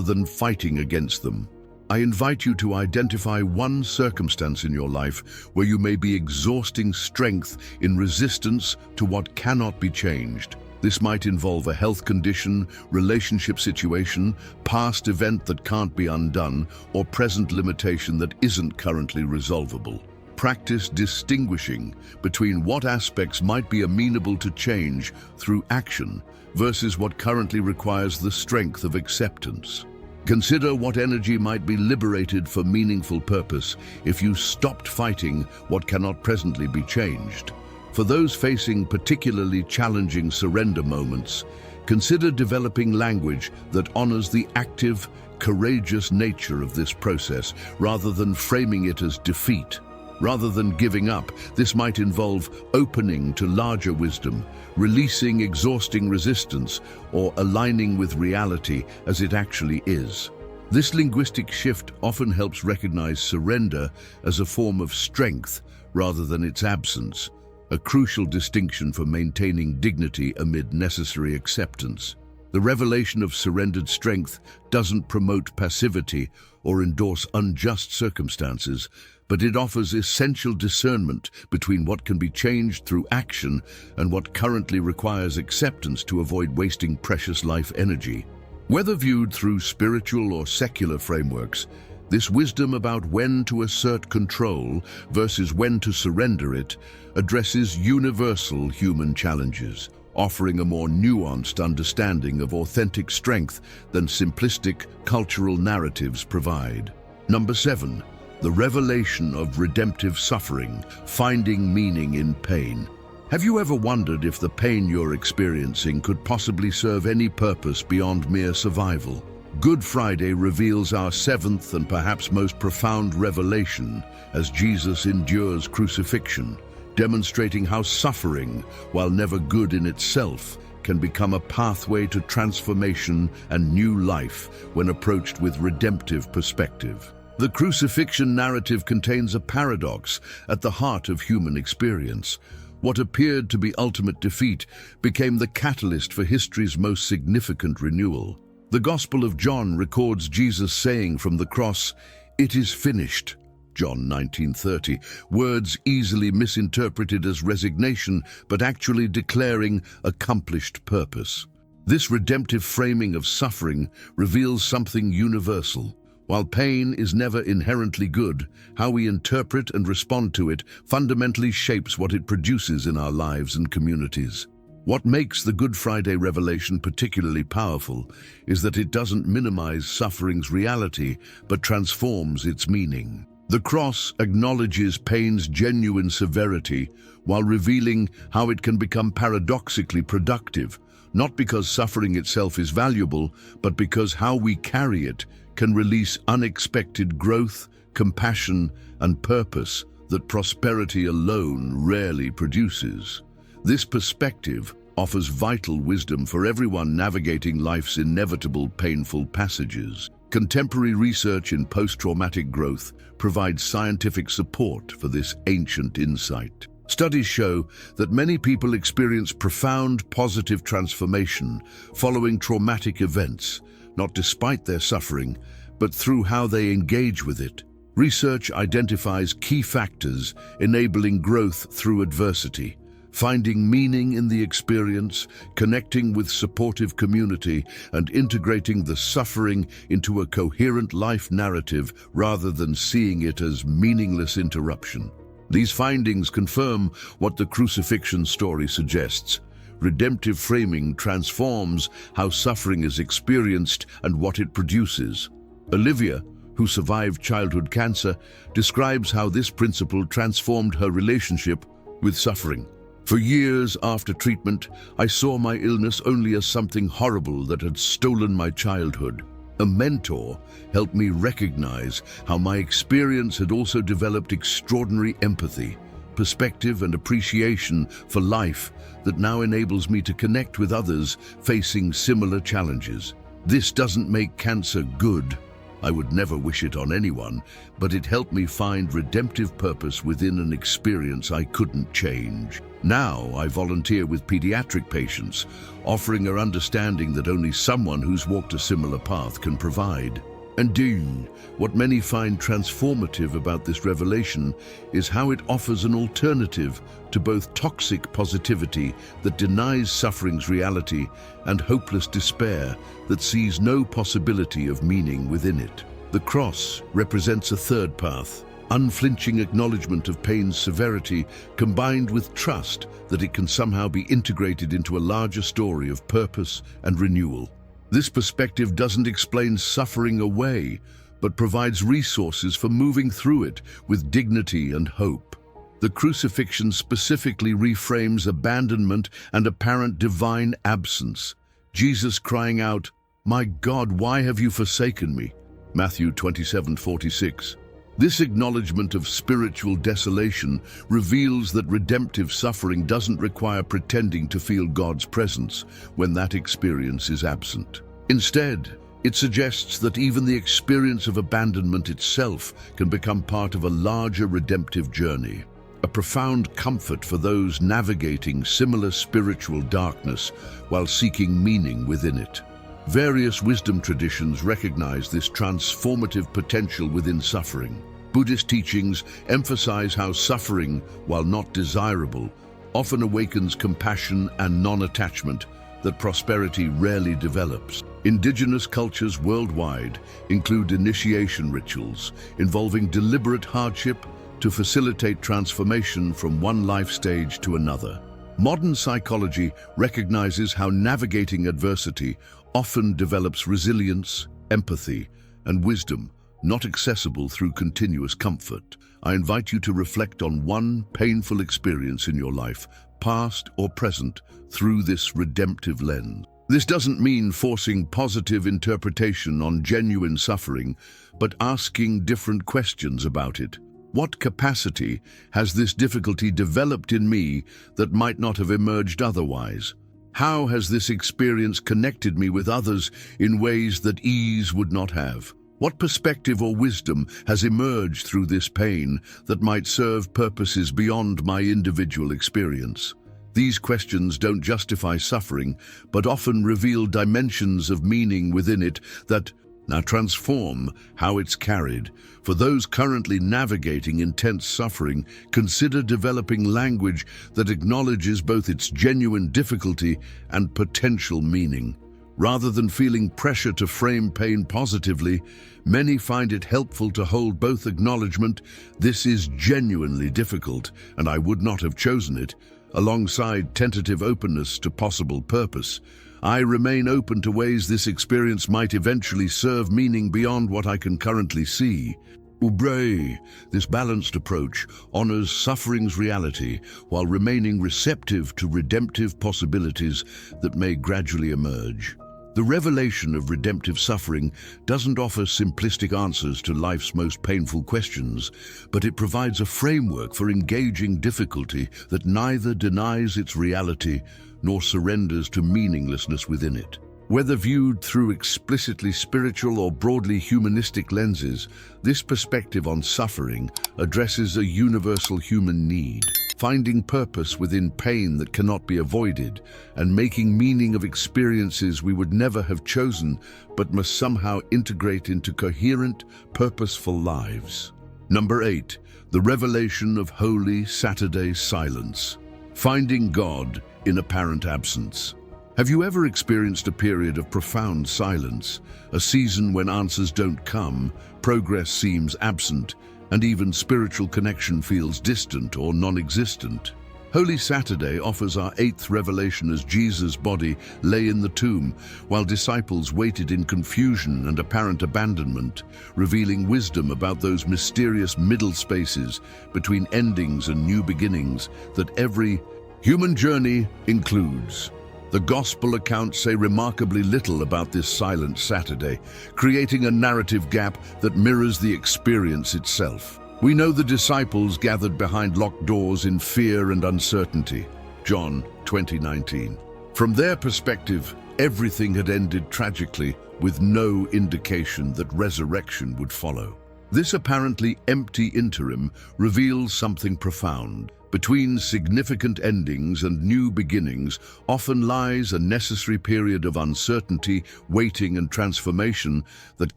than fighting against them. I invite you to identify one circumstance in your life where you may be exhausting strength in resistance to what cannot be changed. This might involve a health condition, relationship situation, past event that can't be undone, or present limitation that isn't currently resolvable. Practice distinguishing between what aspects might be amenable to change through action versus what currently requires the strength of acceptance. Consider what energy might be liberated for meaningful purpose if you stopped fighting what cannot presently be changed. For those facing particularly challenging surrender moments, consider developing language that honors the active, courageous nature of this process rather than framing it as defeat. Rather than giving up, this might involve opening to larger wisdom, releasing exhausting resistance, or aligning with reality as it actually is. This linguistic shift often helps recognize surrender as a form of strength rather than its absence, a crucial distinction for maintaining dignity amid necessary acceptance. The revelation of surrendered strength doesn't promote passivity or endorse unjust circumstances, but it offers essential discernment between what can be changed through action and what currently requires acceptance to avoid wasting precious life energy. Whether viewed through spiritual or secular frameworks, this wisdom about when to assert control versus when to surrender it addresses universal human challenges, offering a more nuanced understanding of authentic strength than simplistic cultural narratives provide. Number 7. The revelation of redemptive suffering, finding meaning in pain. Have you ever wondered if the pain you're experiencing could possibly serve any purpose beyond mere survival? Good Friday reveals our seventh and perhaps most profound revelation as Jesus endures crucifixion, demonstrating how suffering, while never good in itself, can become a pathway to transformation and new life when approached with redemptive perspective. The crucifixion narrative contains a paradox at the heart of human experience. What appeared to be ultimate defeat became the catalyst for history's most significant renewal. The Gospel of John records Jesus saying from the cross, "It is finished," John 19:30, words easily misinterpreted as resignation, but actually declaring accomplished purpose. This redemptive framing of suffering reveals something universal. While pain is never inherently good, how we interpret and respond to it fundamentally shapes what it produces in our lives and communities. What makes the Good Friday revelation particularly powerful is that it doesn't minimize suffering's reality, but transforms its meaning. The cross acknowledges pain's genuine severity while revealing how it can become paradoxically productive, not because suffering itself is valuable, but because how we carry it can release unexpected growth, compassion, and purpose that prosperity alone rarely produces. This perspective offers vital wisdom for everyone navigating life's inevitable painful passages. Contemporary research in post-traumatic growth provides scientific support for this ancient insight. Studies show that many people experience profound positive transformation following traumatic events, not despite their suffering, but through how they engage with it. Research identifies key factors enabling growth through adversity, finding meaning in the experience, connecting with supportive community, and integrating the suffering into a coherent life narrative rather than seeing it as meaningless interruption. These findings confirm what the crucifixion story suggests. Redemptive framing transforms how suffering is experienced and what it produces. Olivia, who survived childhood cancer, describes how this principle transformed her relationship with suffering. For years after treatment, I saw my illness only as something horrible that had stolen my childhood. A mentor helped me recognize how my experience had also developed extraordinary empathy, perspective, and appreciation for life that now enables me to connect with others facing similar challenges. This doesn't make cancer good. I would never wish it on anyone, but it helped me find redemptive purpose within an experience I couldn't change. Now I volunteer with pediatric patients, offering an understanding that only someone who's walked a similar path can provide. Indeed, what many find transformative about this revelation is how it offers an alternative to both toxic positivity that denies suffering's reality and hopeless despair that sees no possibility of meaning within it. The cross represents a third path, unflinching acknowledgement of pain's severity combined with trust that it can somehow be integrated into a larger story of purpose and renewal. This perspective doesn't explain suffering away, but provides resources for moving through it with dignity and hope. The crucifixion specifically reframes abandonment and apparent divine absence. Jesus crying out, "My God, why have you forsaken me?" Matthew 27:46. This acknowledgement of spiritual desolation reveals that redemptive suffering doesn't require pretending to feel God's presence when that experience is absent. Instead, it suggests that even the experience of abandonment itself can become part of a larger redemptive journey, a profound comfort for those navigating similar spiritual darkness while seeking meaning within it. Various wisdom traditions recognize this transformative potential within suffering. Buddhist teachings emphasize how suffering, while not desirable, often awakens compassion and non-attachment that prosperity rarely develops. Indigenous cultures worldwide include initiation rituals involving deliberate hardship to facilitate transformation from one life stage to another. Modern psychology recognizes how navigating adversity often develops resilience, empathy, and wisdom, not accessible through continuous comfort. I invite you to reflect on one painful experience in your life, past or present, through this redemptive lens. This doesn't mean forcing positive interpretation on genuine suffering, but asking different questions about it. What capacity has this difficulty developed in me that might not have emerged otherwise? How has this experience connected me with others in ways that ease would not have? What perspective or wisdom has emerged through this pain that might serve purposes beyond my individual experience? These questions don't justify suffering, but often reveal dimensions of meaning within it that now transform how it's carried. For those currently navigating intense suffering, consider developing language that acknowledges both its genuine difficulty and potential meaning. Rather than feeling pressure to frame pain positively, many find it helpful to hold both acknowledgement, "This is genuinely difficult, and I would not have chosen it," alongside tentative openness to possible purpose. I remain open to ways this experience might eventually serve meaning beyond what I can currently see. Ubre, this balanced approach honors suffering's reality while remaining receptive to redemptive possibilities that may gradually emerge. The revelation of redemptive suffering doesn't offer simplistic answers to life's most painful questions, but it provides a framework for engaging difficulty that neither denies its reality nor surrenders to meaninglessness within it. Whether viewed through explicitly spiritual or broadly humanistic lenses, this perspective on suffering addresses a universal human need, finding purpose within pain that cannot be avoided, and making meaning of experiences we would never have chosen but must somehow integrate into coherent, purposeful lives. Number 8. The revelation of Holy Saturday silence. Finding God in apparent absence. Have you ever experienced a period of profound silence, a season when answers don't come, progress seems absent, and even spiritual connection feels distant or non-existent? Holy Saturday offers our 8th revelation as Jesus' body lay in the tomb, while disciples waited in confusion and apparent abandonment, revealing wisdom about those mysterious middle spaces between endings and new beginnings that every human journey includes. The Gospel accounts say remarkably little about this silent Saturday, creating a narrative gap that mirrors the experience itself. We know the disciples gathered behind locked doors in fear and uncertainty. John 20:19. From their perspective, everything had ended tragically, with no indication that resurrection would follow. This apparently empty interim reveals something profound. Between significant endings and new beginnings often lies a necessary period of uncertainty, waiting, and transformation that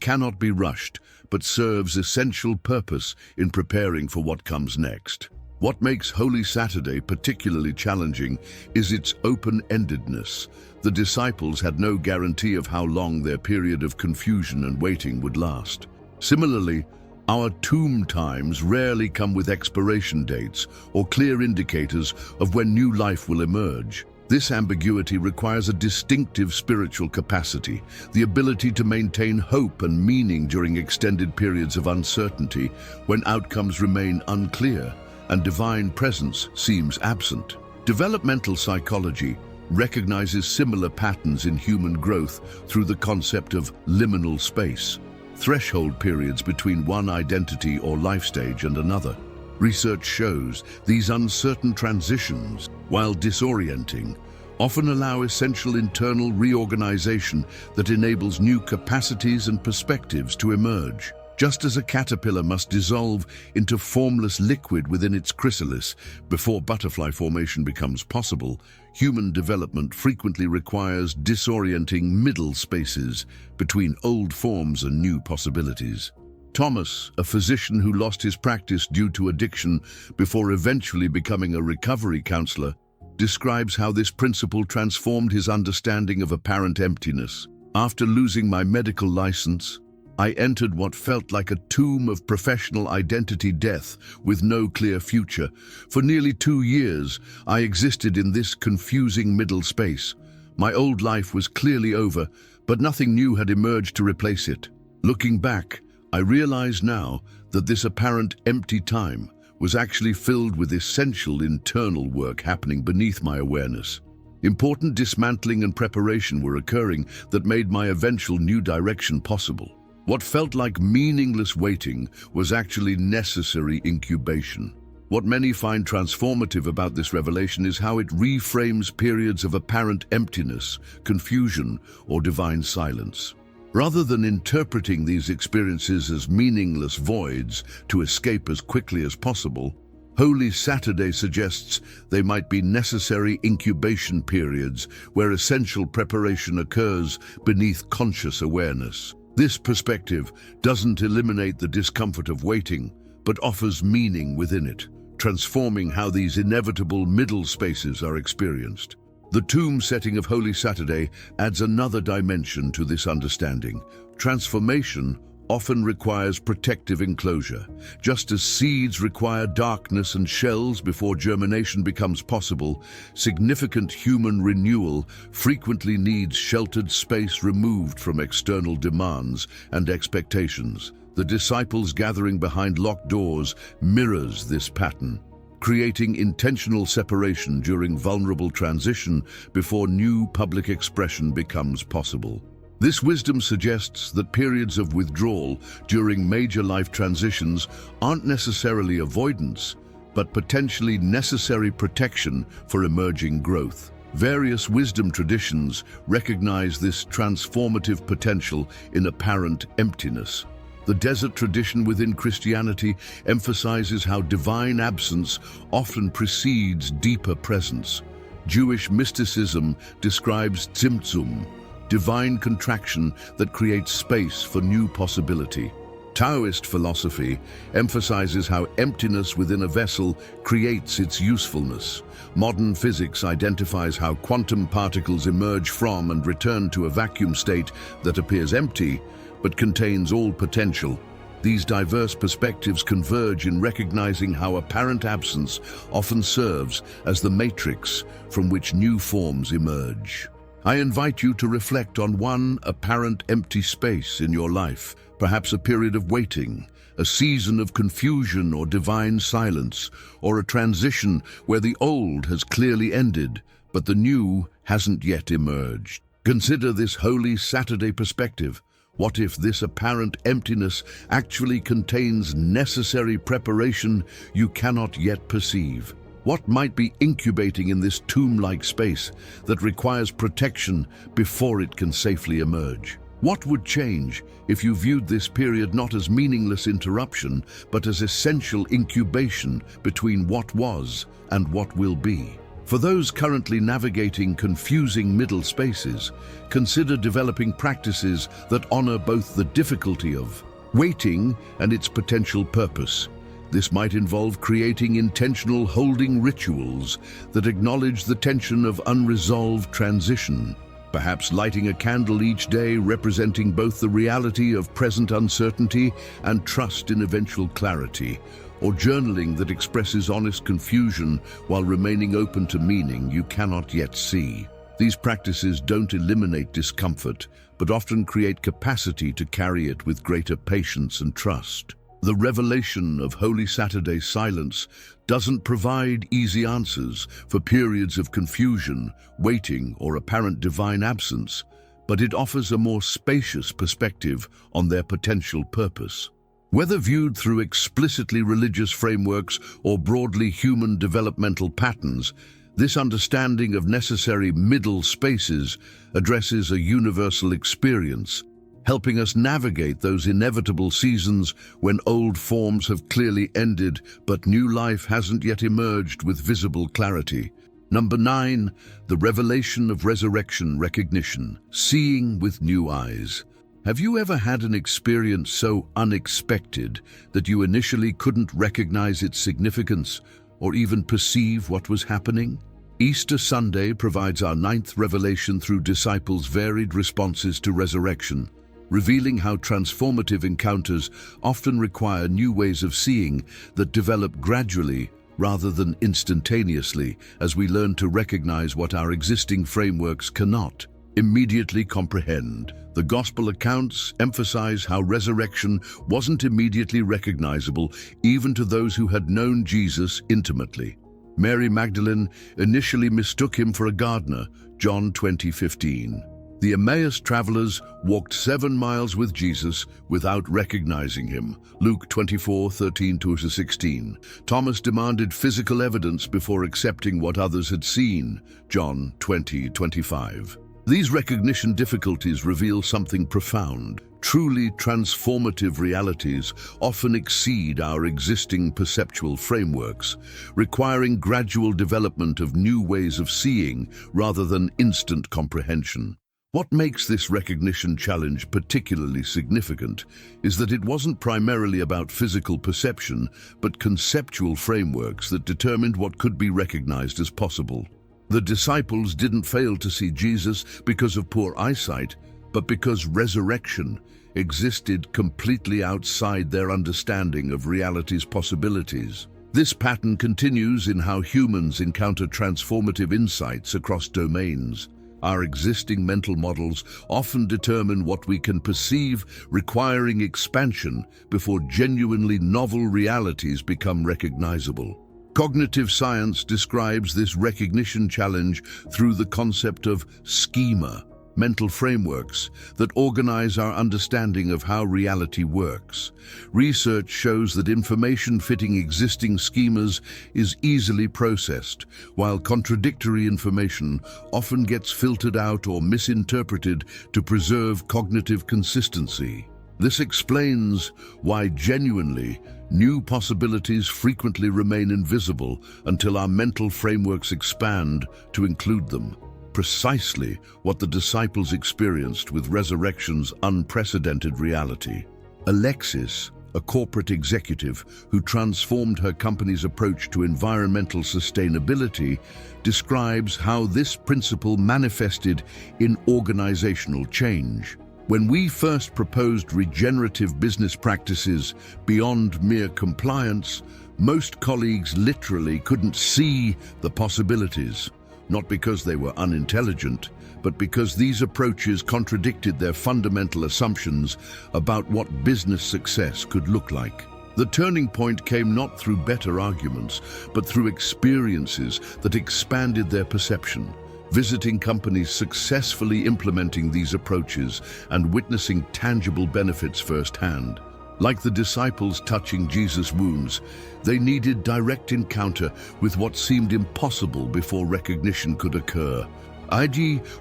cannot be rushed, but serves essential purpose in preparing for what comes next. What makes Holy Saturday particularly challenging is its open-endedness. The disciples had no guarantee of how long their period of confusion and waiting would last. Similarly, our tomb times rarely come with expiration dates or clear indicators of when new life will emerge. This ambiguity requires a distinctive spiritual capacity, the ability to maintain hope and meaning during extended periods of uncertainty when outcomes remain unclear and divine presence seems absent. Developmental psychology recognizes similar patterns in human growth through the concept of liminal space, threshold periods between one identity or life stage and another. Research shows these uncertain transitions, while disorienting, often allow essential internal reorganization that enables new capacities and perspectives to emerge. Just as a caterpillar must dissolve into formless liquid within its chrysalis before butterfly formation becomes possible, human development frequently requires disorienting middle spaces between old forms and new possibilities. Thomas, a physician who lost his practice due to addiction before eventually becoming a recovery counselor, describes how this principle transformed his understanding of apparent emptiness. After losing my medical license, I entered what felt like a tomb of professional identity death with no clear future. For nearly 2 years, I existed in this confusing middle space. My old life was clearly over, but nothing new had emerged to replace it. Looking back, I realize now that this apparent empty time was actually filled with essential internal work happening beneath my awareness. Important dismantling and preparation were occurring that made my eventual new direction possible. What felt like meaningless waiting was actually necessary incubation. What many find transformative about this revelation is how it reframes periods of apparent emptiness, confusion, or divine silence. Rather than interpreting these experiences as meaningless voids to escape as quickly as possible, Holy Saturday suggests they might be necessary incubation periods where essential preparation occurs beneath conscious awareness. This perspective doesn't eliminate the discomfort of waiting, but offers meaning within it, transforming how these inevitable middle spaces are experienced. The tomb setting of Holy Saturday adds another dimension to this understanding. Transformation often requires protective enclosure. Just as seeds require darkness and shells before germination becomes possible, significant human renewal frequently needs sheltered space removed from external demands and expectations. The disciples gathering behind locked doors mirrors this pattern, creating intentional separation during vulnerable transition before new public expression becomes possible. This wisdom suggests that periods of withdrawal during major life transitions aren't necessarily avoidance, but potentially necessary protection for emerging growth. Various wisdom traditions recognize this transformative potential in apparent emptiness. The desert tradition within Christianity emphasizes how divine absence often precedes deeper presence. Jewish mysticism describes tzimtzum, divine contraction that creates space for new possibility. Taoist philosophy emphasizes how emptiness within a vessel creates its usefulness. Modern physics identifies how quantum particles emerge from and return to a vacuum state that appears empty, but contains all potential. These diverse perspectives converge in recognizing how apparent absence often serves as the matrix from which new forms emerge. I invite you to reflect on one apparent empty space in your life, perhaps a period of waiting, a season of confusion or divine silence, or a transition where the old has clearly ended, but the new hasn't yet emerged. Consider this Holy Saturday perspective. What if this apparent emptiness actually contains necessary preparation you cannot yet perceive? What might be incubating in this tomb-like space that requires protection before it can safely emerge? What would change if you viewed this period not as meaningless interruption, but as essential incubation between what was and what will be? For those currently navigating confusing middle spaces, consider developing practices that honor both the difficulty of waiting and its potential purpose. This might involve creating intentional holding rituals that acknowledge the tension of unresolved transition, perhaps lighting a candle each day representing both the reality of present uncertainty and trust in eventual clarity, or journaling that expresses honest confusion while remaining open to meaning you cannot yet see. These practices don't eliminate discomfort, but often create capacity to carry it with greater patience and trust. The revelation of Holy Saturday silence doesn't provide easy answers for periods of confusion, waiting, or apparent divine absence, but it offers a more spacious perspective on their potential purpose. Whether viewed through explicitly religious frameworks or broadly human developmental patterns, this understanding of necessary middle spaces addresses a universal experience, helping us navigate those inevitable seasons when old forms have clearly ended but new life hasn't yet emerged with visible clarity. Number 9, the revelation of resurrection recognition, seeing with new eyes. Have you ever had an experience so unexpected that you initially couldn't recognize its significance or even perceive what was happening? Easter Sunday provides our 9th revelation through disciples' varied responses to resurrection, revealing how transformative encounters often require new ways of seeing that develop gradually rather than instantaneously as we learn to recognize what our existing frameworks cannot immediately comprehend. The Gospel accounts emphasize how resurrection wasn't immediately recognizable even to those who had known Jesus intimately. Mary Magdalene initially mistook him for a gardener, John 20:15. The Emmaus travelers walked 7 miles with Jesus without recognizing him, Luke 24:13-16. Thomas demanded physical evidence before accepting what others had seen, John 20:25. These recognition difficulties reveal something profound. Truly transformative realities often exceed our existing perceptual frameworks, requiring gradual development of new ways of seeing rather than instant comprehension. What makes this recognition challenge particularly significant is that it wasn't primarily about physical perception, but conceptual frameworks that determined what could be recognized as possible. The disciples didn't fail to see Jesus because of poor eyesight, but because resurrection, existed completely outside their understanding of reality's possibilities. This pattern continues in how humans encounter transformative insights across domains. Our existing mental models often determine what we can perceive, requiring expansion before genuinely novel realities become recognizable. Cognitive science describes this recognition challenge through the concept of schema, mental frameworks that organize our understanding of how reality works. Research shows that information fitting existing schemas is easily processed, while contradictory information often gets filtered out or misinterpreted to preserve cognitive consistency. This explains why genuinely new possibilities frequently remain invisible until our mental frameworks expand to include them. Precisely what the disciples experienced with resurrection's unprecedented reality. Alexis, a corporate executive who transformed her company's approach to environmental sustainability, describes how this principle manifested in organizational change. When we first proposed regenerative business practices beyond mere compliance, most colleagues literally couldn't see the possibilities. Not because they were unintelligent, but because these approaches contradicted their fundamental assumptions about what business success could look like. The turning point came not through better arguments, but through experiences that expanded their perception. Visiting companies successfully implementing these approaches and witnessing tangible benefits firsthand. Like the disciples touching Jesus' wounds, they needed direct encounter with what seemed impossible before recognition could occur.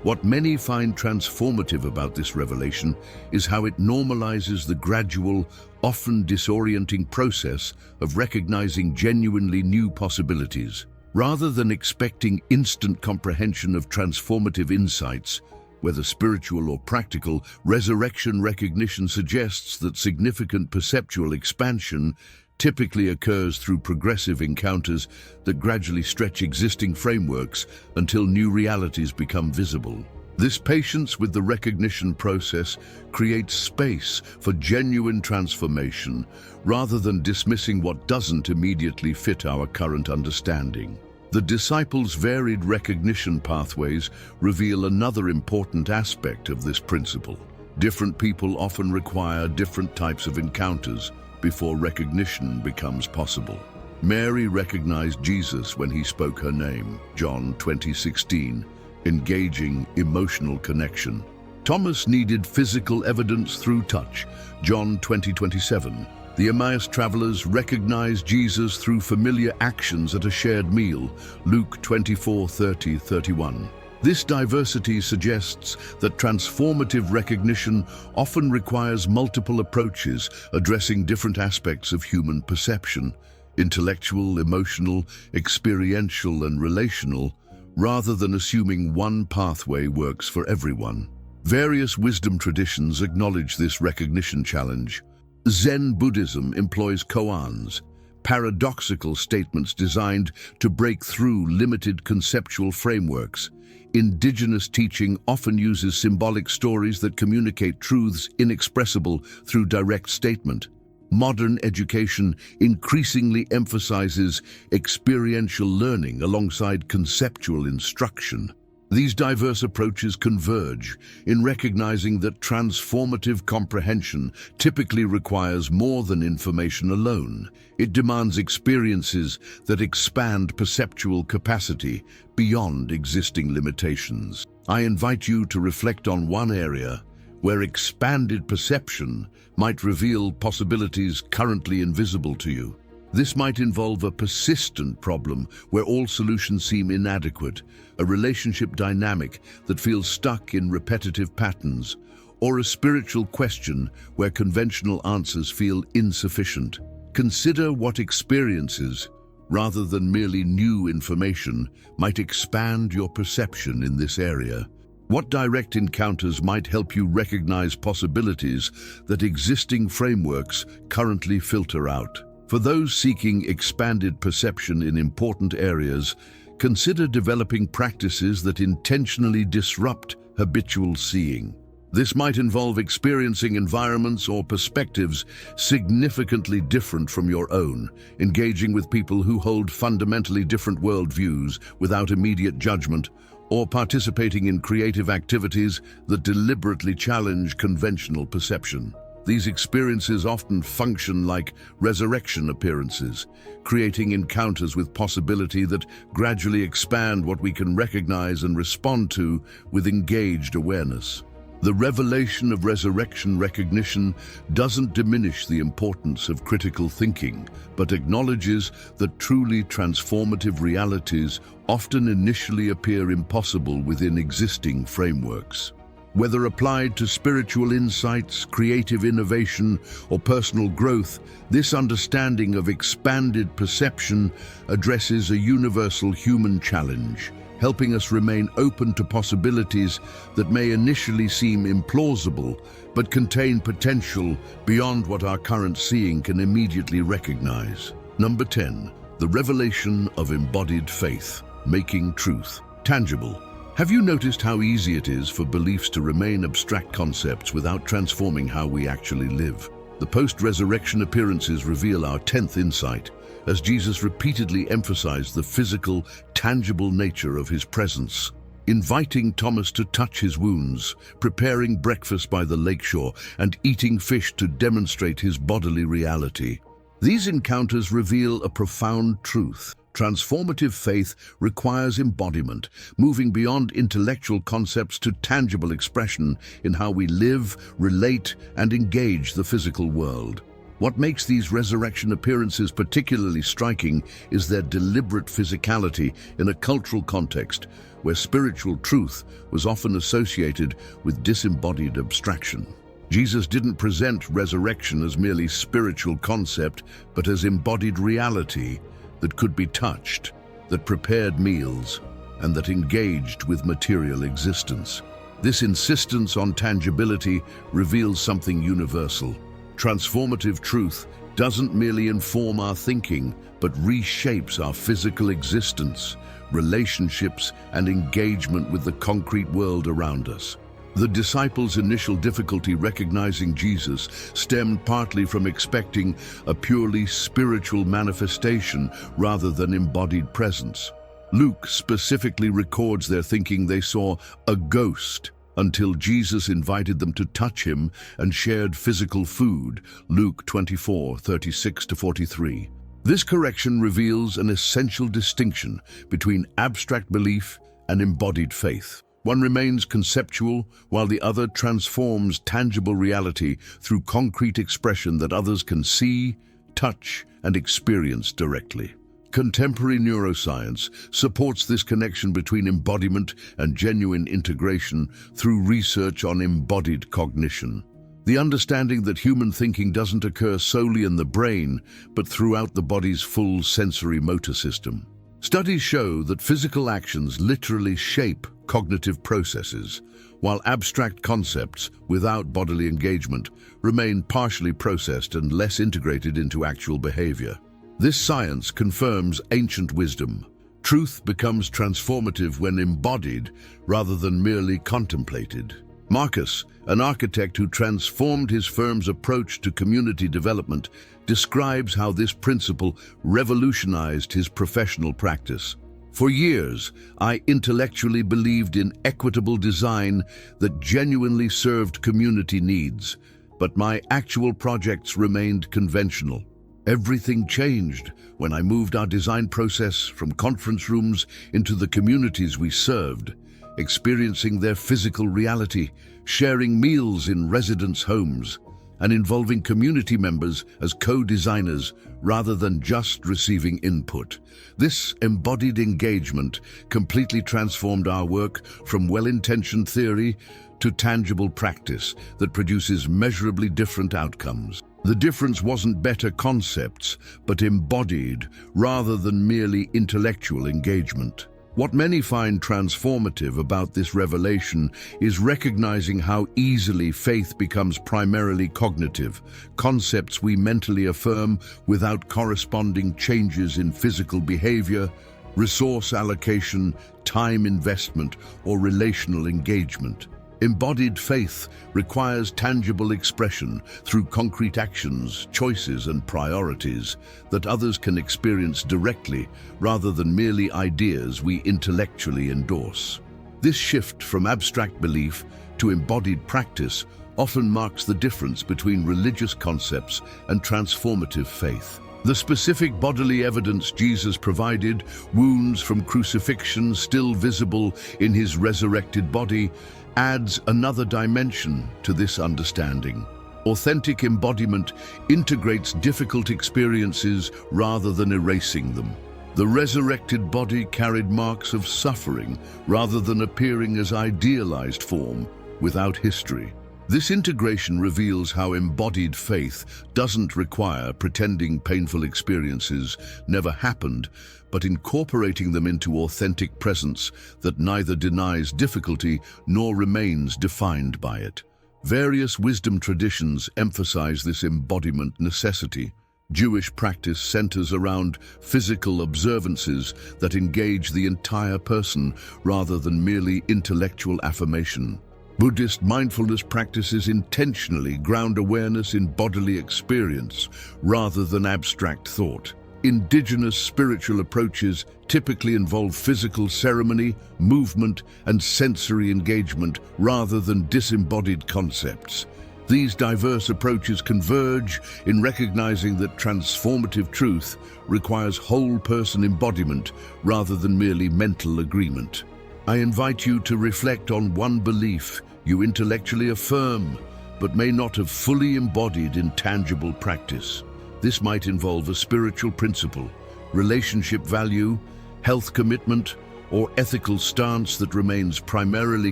What many find transformative about this revelation is how it normalizes the gradual, often disorienting process of recognizing genuinely new possibilities. Rather than expecting instant comprehension of transformative insights, whether spiritual or practical, resurrection recognition suggests that significant perceptual expansion typically occurs through progressive encounters that gradually stretch existing frameworks until new realities become visible. This patience with the recognition process creates space for genuine transformation, rather than dismissing what doesn't immediately fit our current understanding. The disciples' varied recognition pathways reveal another important aspect of this principle. Different people often require different types of encounters before recognition becomes possible. Mary recognized Jesus when he spoke her name, John 20:16, engaging emotional connection. Thomas needed physical evidence through touch, John 20:27. The Emmaus travelers recognized Jesus through familiar actions at a shared meal, Luke 24:30-31. This diversity suggests that transformative recognition often requires multiple approaches addressing different aspects of human perception, intellectual, emotional, experiential, and relational, rather than assuming one pathway works for everyone. Various wisdom traditions acknowledge this recognition challenge. Zen Buddhism employs koans, paradoxical statements designed to break through limited conceptual frameworks. Indigenous teaching often uses symbolic stories that communicate truths inexpressible through direct statement. Modern education increasingly emphasizes experiential learning alongside conceptual instruction. These diverse approaches converge in recognizing that transformative comprehension typically requires more than information alone. It demands experiences that expand perceptual capacity beyond existing limitations. I invite you to reflect on one area where expanded perception might reveal possibilities currently invisible to you. This might involve a persistent problem where all solutions seem inadequate, a relationship dynamic that feels stuck in repetitive patterns, or a spiritual question where conventional answers feel insufficient. Consider what experiences, rather than merely new information, might expand your perception in this area. What direct encounters might help you recognize possibilities that existing frameworks currently filter out? For those seeking expanded perception in important areas, consider developing practices that intentionally disrupt habitual seeing. This might involve experiencing environments or perspectives significantly different from your own, engaging with people who hold fundamentally different worldviews without immediate judgment, or participating in creative activities that deliberately challenge conventional perception. These experiences often function like resurrection appearances, creating encounters with possibility that gradually expand what we can recognize and respond to with engaged awareness. The revelation of resurrection recognition doesn't diminish the importance of critical thinking, but acknowledges that truly transformative realities often initially appear impossible within existing frameworks. Whether applied to spiritual insights, creative innovation, or personal growth, this understanding of expanded perception addresses a universal human challenge, helping us remain open to possibilities that may initially seem implausible, but contain potential beyond what our current seeing can immediately recognize. Number 10, the revelation of embodied faith, making truth tangible. Have you noticed how easy it is for beliefs to remain abstract concepts without transforming how we actually live? The post-resurrection appearances reveal our 10th insight, as Jesus repeatedly emphasized the physical, tangible nature of his presence, inviting Thomas to touch his wounds, preparing breakfast by the lakeshore, and eating fish to demonstrate his bodily reality. These encounters reveal a profound truth. Transformative faith requires embodiment, moving beyond intellectual concepts to tangible expression in how we live, relate, and engage the physical world. What makes these resurrection appearances particularly striking is their deliberate physicality in a cultural context where spiritual truth was often associated with disembodied abstraction. Jesus didn't present resurrection as merely spiritual concept, but as embodied reality that could be touched, that prepared meals, and that engaged with material existence. This insistence on tangibility reveals something universal. Transformative truth doesn't merely inform our thinking, but reshapes our physical existence, relationships, and engagement with the concrete world around us. The disciples' initial difficulty recognizing Jesus stemmed partly from expecting a purely spiritual manifestation rather than embodied presence. Luke specifically records their thinking they saw a ghost until Jesus invited them to touch him and shared physical food, Luke 24:36-43. This correction reveals an essential distinction between abstract belief and embodied faith. One remains conceptual, while the other transforms tangible reality through concrete expression that others can see, touch, and experience directly. Contemporary neuroscience supports this connection between embodiment and genuine integration through research on embodied cognition. The understanding that human thinking doesn't occur solely in the brain, but throughout the body's full sensory motor system. Studies show that physical actions literally shape cognitive processes, while abstract concepts without bodily engagement remain partially processed and less integrated into actual behavior. This science confirms ancient wisdom. Truth becomes transformative when embodied rather than merely contemplated. Marcus, an architect who transformed his firm's approach to community development, describes how this principle revolutionized his professional practice. For years, I intellectually believed in equitable design that genuinely served community needs, but my actual projects remained conventional. Everything changed when I moved our design process from conference rooms into the communities we served, experiencing their physical reality, sharing meals in residents' homes, and involving community members as co-designers rather than just receiving input. This embodied engagement completely transformed our work from well-intentioned theory to tangible practice that produces measurably different outcomes. The difference wasn't better concepts, but embodied rather than merely intellectual engagement. What many find transformative about this revelation is recognizing how easily faith becomes primarily cognitive, concepts we mentally affirm without corresponding changes in physical behavior, resource allocation, time investment, or relational engagement. Embodied faith requires tangible expression through concrete actions, choices, and priorities that others can experience directly rather than merely ideas we intellectually endorse. This shift from abstract belief to embodied practice often marks the difference between religious concepts and transformative faith. The specific bodily evidence Jesus provided, wounds from crucifixion still visible in his resurrected body, adds another dimension to this understanding. Authentic embodiment integrates difficult experiences rather than erasing them. The resurrected body carried marks of suffering rather than appearing as idealized form without history. This integration reveals how embodied faith doesn't require pretending painful experiences never happened, but incorporating them into authentic presence that neither denies difficulty nor remains defined by it. Various wisdom traditions emphasize this embodiment necessity. Jewish practice centers around physical observances that engage the entire person rather than merely intellectual affirmation. Buddhist mindfulness practices intentionally ground awareness in bodily experience rather than abstract thought. Indigenous spiritual approaches typically involve physical ceremony, movement, and sensory engagement rather than disembodied concepts. These diverse approaches converge in recognizing that transformative truth requires whole-person embodiment rather than merely mental agreement. I invite you to reflect on one belief you intellectually affirm, but may not have fully embodied in tangible practice. This might involve a spiritual principle, relationship value, health commitment, or ethical stance that remains primarily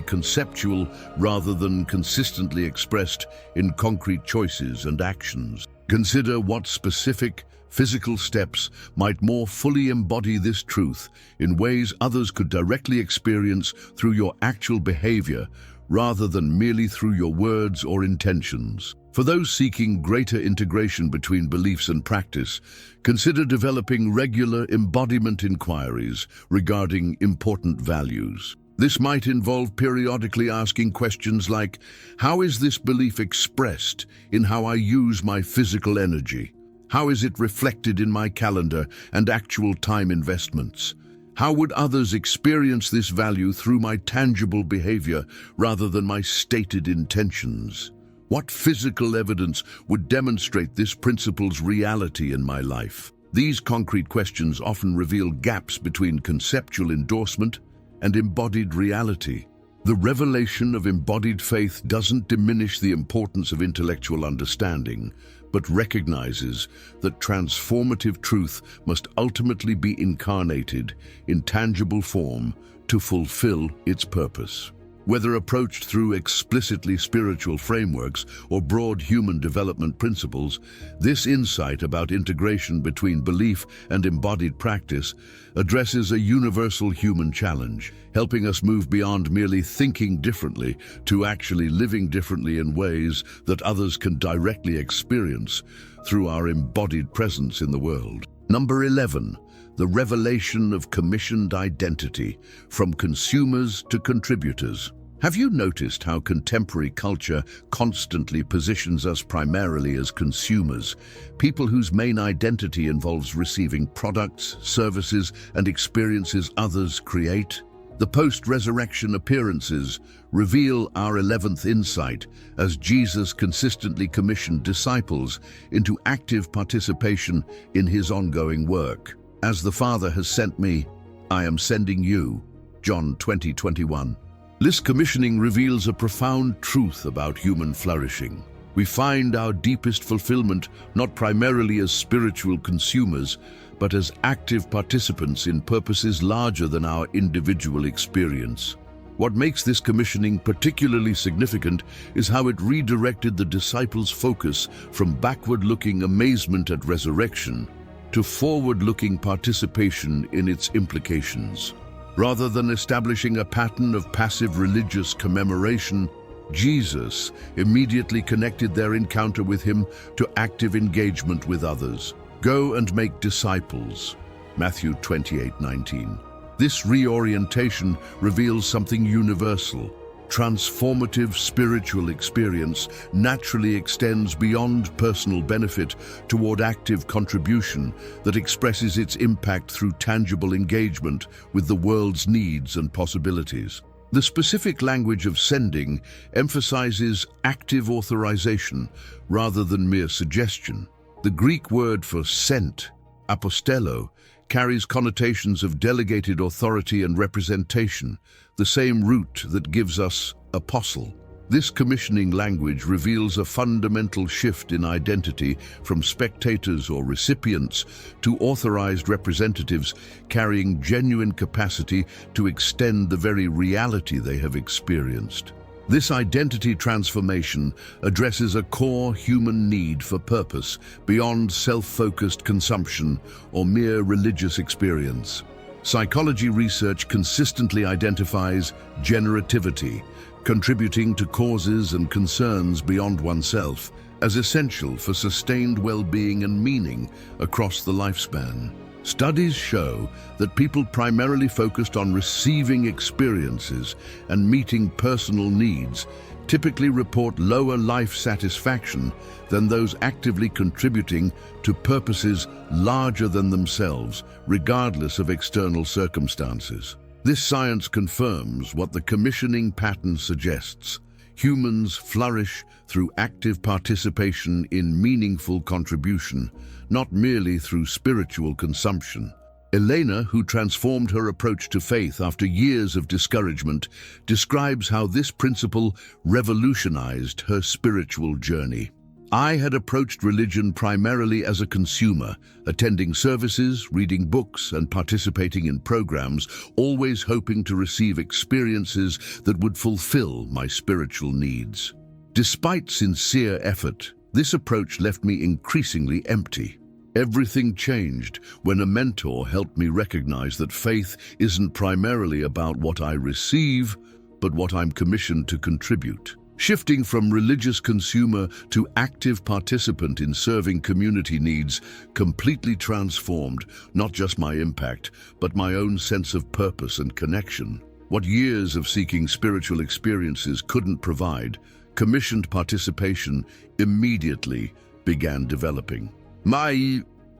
conceptual rather than consistently expressed in concrete choices and actions. Consider what specific, physical steps might more fully embody this truth in ways others could directly experience through your actual behavior rather than merely through your words or intentions. For those seeking greater integration between beliefs and practice, consider developing regular embodiment inquiries regarding important values. This might involve periodically asking questions like, how is this belief expressed in how I use my physical energy? How is it reflected in my calendar and actual time investments? How would others experience this value through my tangible behavior rather than my stated intentions? What physical evidence would demonstrate this principle's reality in my life? These concrete questions often reveal gaps between conceptual endorsement and embodied reality. The revelation of embodied faith doesn't diminish the importance of intellectual understanding, but recognizes that transformative truth must ultimately be incarnated in tangible form to fulfill its purpose. Whether approached through explicitly spiritual frameworks or broad human development principles, this insight about integration between belief and embodied practice addresses a universal human challenge, helping us move beyond merely thinking differently to actually living differently in ways that others can directly experience through our embodied presence in the world. Number 11. The revelation of commissioned identity, from consumers to contributors. Have you noticed how contemporary culture constantly positions us primarily as consumers, people whose main identity involves receiving products, services, and experiences others create? The post-resurrection appearances reveal our 11th insight as Jesus consistently commissioned disciples into active participation in his ongoing work. As the Father has sent me, I am sending you. John 20:21. This commissioning reveals a profound truth about human flourishing. We find our deepest fulfillment not primarily as spiritual consumers, but as active participants in purposes larger than our individual experience. What makes this commissioning particularly significant is how it redirected the disciples' focus from backward-looking amazement at resurrection to forward-looking participation in its implications. Rather than establishing a pattern of passive religious commemoration, Jesus immediately connected their encounter with him to active engagement with others. Go and make disciples. Matthew 28:19. This reorientation reveals something universal. Transformative spiritual experience naturally extends beyond personal benefit toward active contribution that expresses its impact through tangible engagement with the world's needs and possibilities. The specific language of sending emphasizes active authorization rather than mere suggestion. The Greek word for sent, apostello, carries connotations of delegated authority and representation, the same root that gives us apostle. This commissioning language reveals a fundamental shift in identity from spectators or recipients to authorized representatives carrying genuine capacity to extend the very reality they have experienced. This identity transformation addresses a core human need for purpose beyond self-focused consumption or mere religious experience. Psychology research consistently identifies generativity, contributing to causes and concerns beyond oneself, as essential for sustained well-being and meaning across the lifespan. Studies show that people primarily focused on receiving experiences and meeting personal needs typically report lower life satisfaction than those actively contributing to purposes larger than themselves, regardless of external circumstances. This science confirms what the commissioning pattern suggests. Humans flourish through active participation in meaningful contribution, not merely through spiritual consumption. Elena, who transformed her approach to faith after years of discouragement, describes how this principle revolutionized her spiritual journey. I had approached religion primarily as a consumer, attending services, reading books, and participating in programs, always hoping to receive experiences that would fulfill my spiritual needs. Despite sincere effort, this approach left me increasingly empty. Everything changed when a mentor helped me recognize that faith isn't primarily about what I receive, but what I'm commissioned to contribute. Shifting from religious consumer to active participant in serving community needs completely transformed not just my impact, but my own sense of purpose and connection. What years of seeking spiritual experiences couldn't provide, commissioned participation immediately began developing.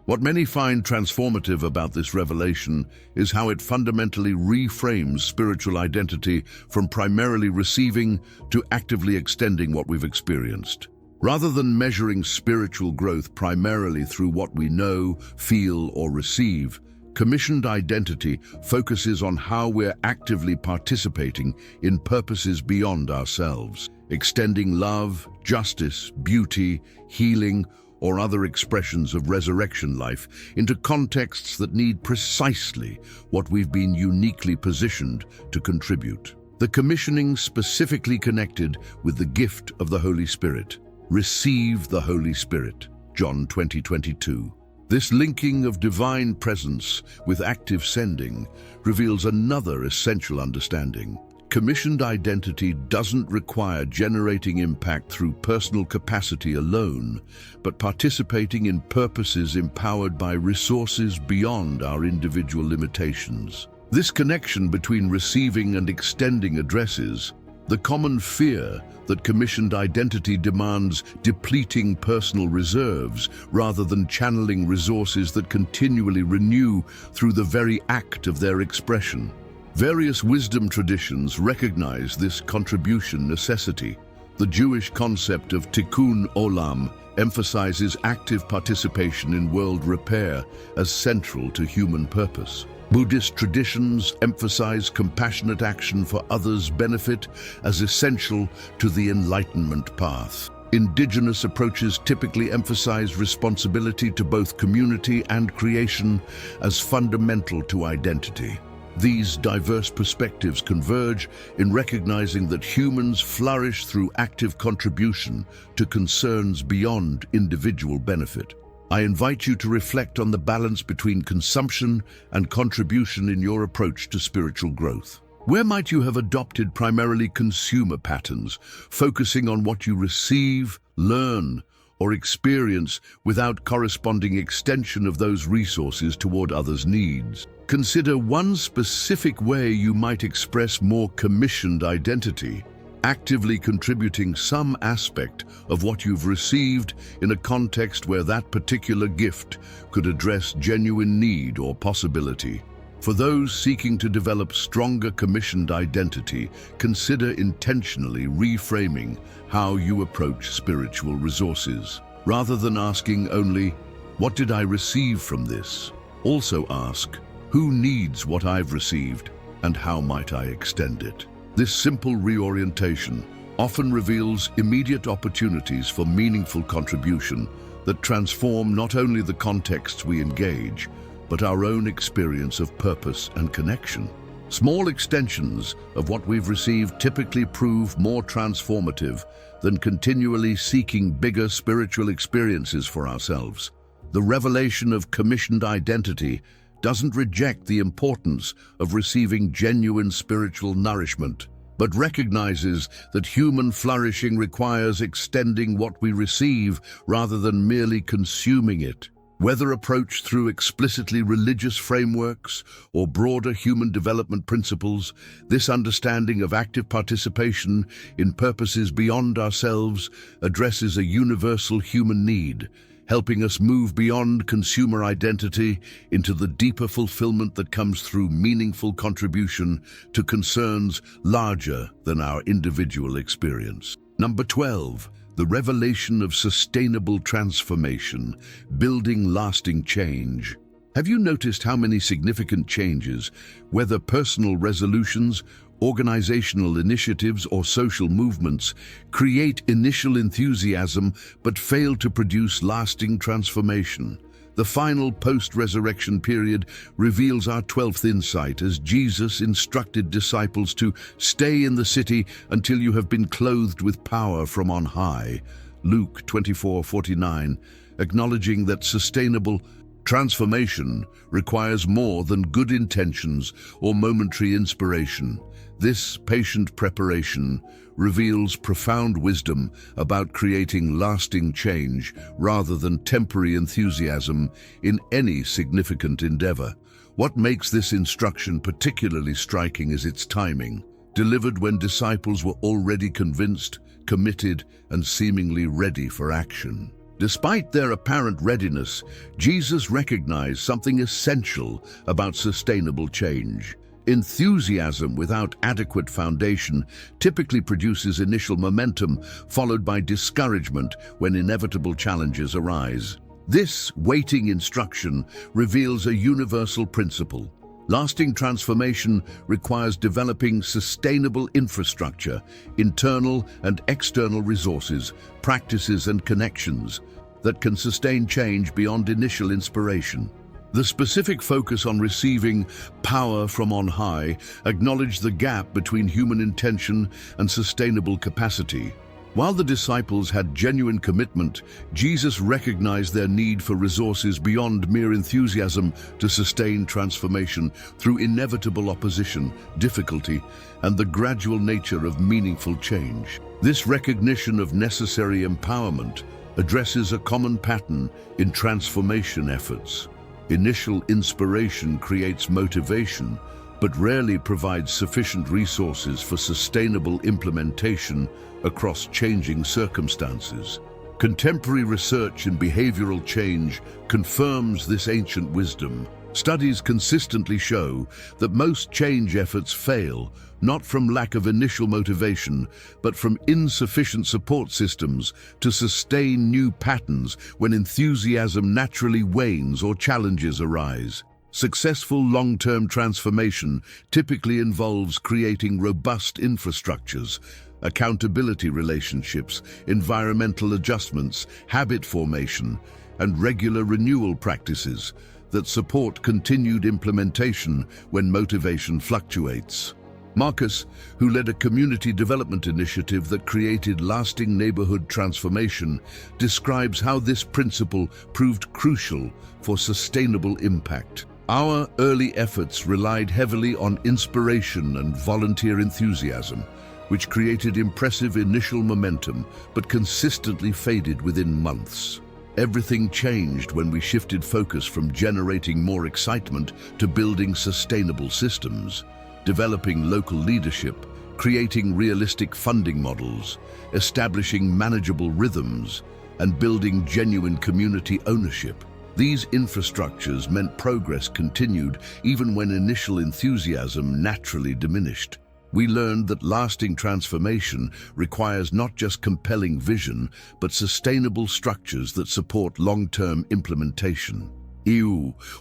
What many find transformative about this revelation is how it fundamentally reframes spiritual identity from primarily receiving to actively extending what we've experienced. Rather than measuring spiritual growth primarily through what we know, feel, or receive, commissioned identity focuses on how we're actively participating in purposes beyond ourselves, extending love, justice, beauty, healing, or other expressions of resurrection life into contexts that need precisely what we've been uniquely positioned to contribute. The commissioning specifically connected with the gift of the Holy Spirit. Receive the Holy Spirit, John 20:22. This linking of divine presence with active sending reveals another essential understanding. Commissioned identity doesn't require generating impact through personal capacity alone, but participating in purposes empowered by resources beyond our individual limitations. This connection between receiving and extending addresses the common fear that commissioned identity demands depleting personal reserves rather than channeling resources that continually renew through the very act of their expression. Various wisdom traditions recognize this contribution necessity. The Jewish concept of tikkun olam emphasizes active participation in world repair as central to human purpose. Buddhist traditions emphasize compassionate action for others' benefit as essential to the enlightenment path. Indigenous approaches typically emphasize responsibility to both community and creation as fundamental to identity. These diverse perspectives converge in recognizing that humans flourish through active contribution to concerns beyond individual benefit. I invite you to reflect on the balance between consumption and contribution in your approach to spiritual growth. Where might you have adopted primarily consumer patterns, focusing on what you receive, learn, or experience without corresponding extension of those resources toward others' needs? Consider one specific way you might express more commissioned identity. actively contributing some aspect of what you've received in a context where that particular gift could address genuine need or possibility. For those seeking to develop stronger commissioned identity, consider intentionally reframing how you approach spiritual resources. Rather than asking only, "What did I receive from this?" also ask, "Who needs what I've received, and how might I extend it?" This simple reorientation often reveals immediate opportunities for meaningful contribution that transform not only the contexts we engage, but our own experience of purpose and connection. Small extensions of what we've received typically prove more transformative than continually seeking bigger spiritual experiences for ourselves. The revelation of commissioned identity doesn't reject the importance of receiving genuine spiritual nourishment, but recognizes that human flourishing requires extending what we receive rather than merely consuming it. Whether approached through explicitly religious frameworks or broader human development principles, this understanding of active participation in purposes beyond ourselves addresses a universal human need, helping us move beyond consumer identity into the deeper fulfillment that comes through meaningful contribution to concerns larger than our individual experience. Number 12. The revelation of sustainable transformation, building lasting change. Have you noticed how many significant changes, whether personal resolutions, organizational initiatives, or social movements, create initial enthusiasm but fail to produce lasting transformation? The final post-resurrection period reveals our 12th insight as Jesus instructed disciples to stay in the city until you have been clothed with power from on high. Luke 24:49, acknowledging that sustainable transformation requires more than good intentions or momentary inspiration. This patient preparation reveals profound wisdom about creating lasting change rather than temporary enthusiasm in any significant endeavor. What makes this instruction particularly striking is its timing, delivered when disciples were already convinced, committed, and seemingly ready for action. Despite their apparent readiness, Jesus recognized something essential about sustainable change. Enthusiasm without adequate foundation typically produces initial momentum, followed by discouragement when inevitable challenges arise. This waiting instruction reveals a universal principle. Lasting transformation requires developing sustainable infrastructure, internal and external resources, practices, and connections that can sustain change beyond initial inspiration. The specific focus on receiving power from on high acknowledged the gap between human intention and sustainable capacity. While the disciples had genuine commitment, Jesus recognized their need for resources beyond mere enthusiasm to sustain transformation through inevitable opposition, difficulty, and the gradual nature of meaningful change. This recognition of necessary empowerment addresses a common pattern in transformation efforts. Initial inspiration creates motivation, but rarely provides sufficient resources for sustainable implementation across changing circumstances. Contemporary research in behavioral change confirms this ancient wisdom. Studies consistently show that most change efforts fail, not from lack of initial motivation, but from insufficient support systems to sustain new patterns when enthusiasm naturally wanes or challenges arise. Successful long-term transformation typically involves creating robust infrastructures, accountability relationships, environmental adjustments, habit formation, and regular renewal practices that support continued implementation when motivation fluctuates. Marcus, who led a community development initiative that created lasting neighborhood transformation, describes how this principle proved crucial for sustainable impact. Our early efforts relied heavily on inspiration and volunteer enthusiasm, which created impressive initial momentum but consistently faded within months. Everything changed when we shifted focus from generating more excitement to building sustainable systems. Developing local leadership, creating realistic funding models, establishing manageable rhythms, and building genuine community ownership. These infrastructures meant progress continued even when initial enthusiasm naturally diminished. We learned that lasting transformation requires not just compelling vision, but sustainable structures that support long-term implementation.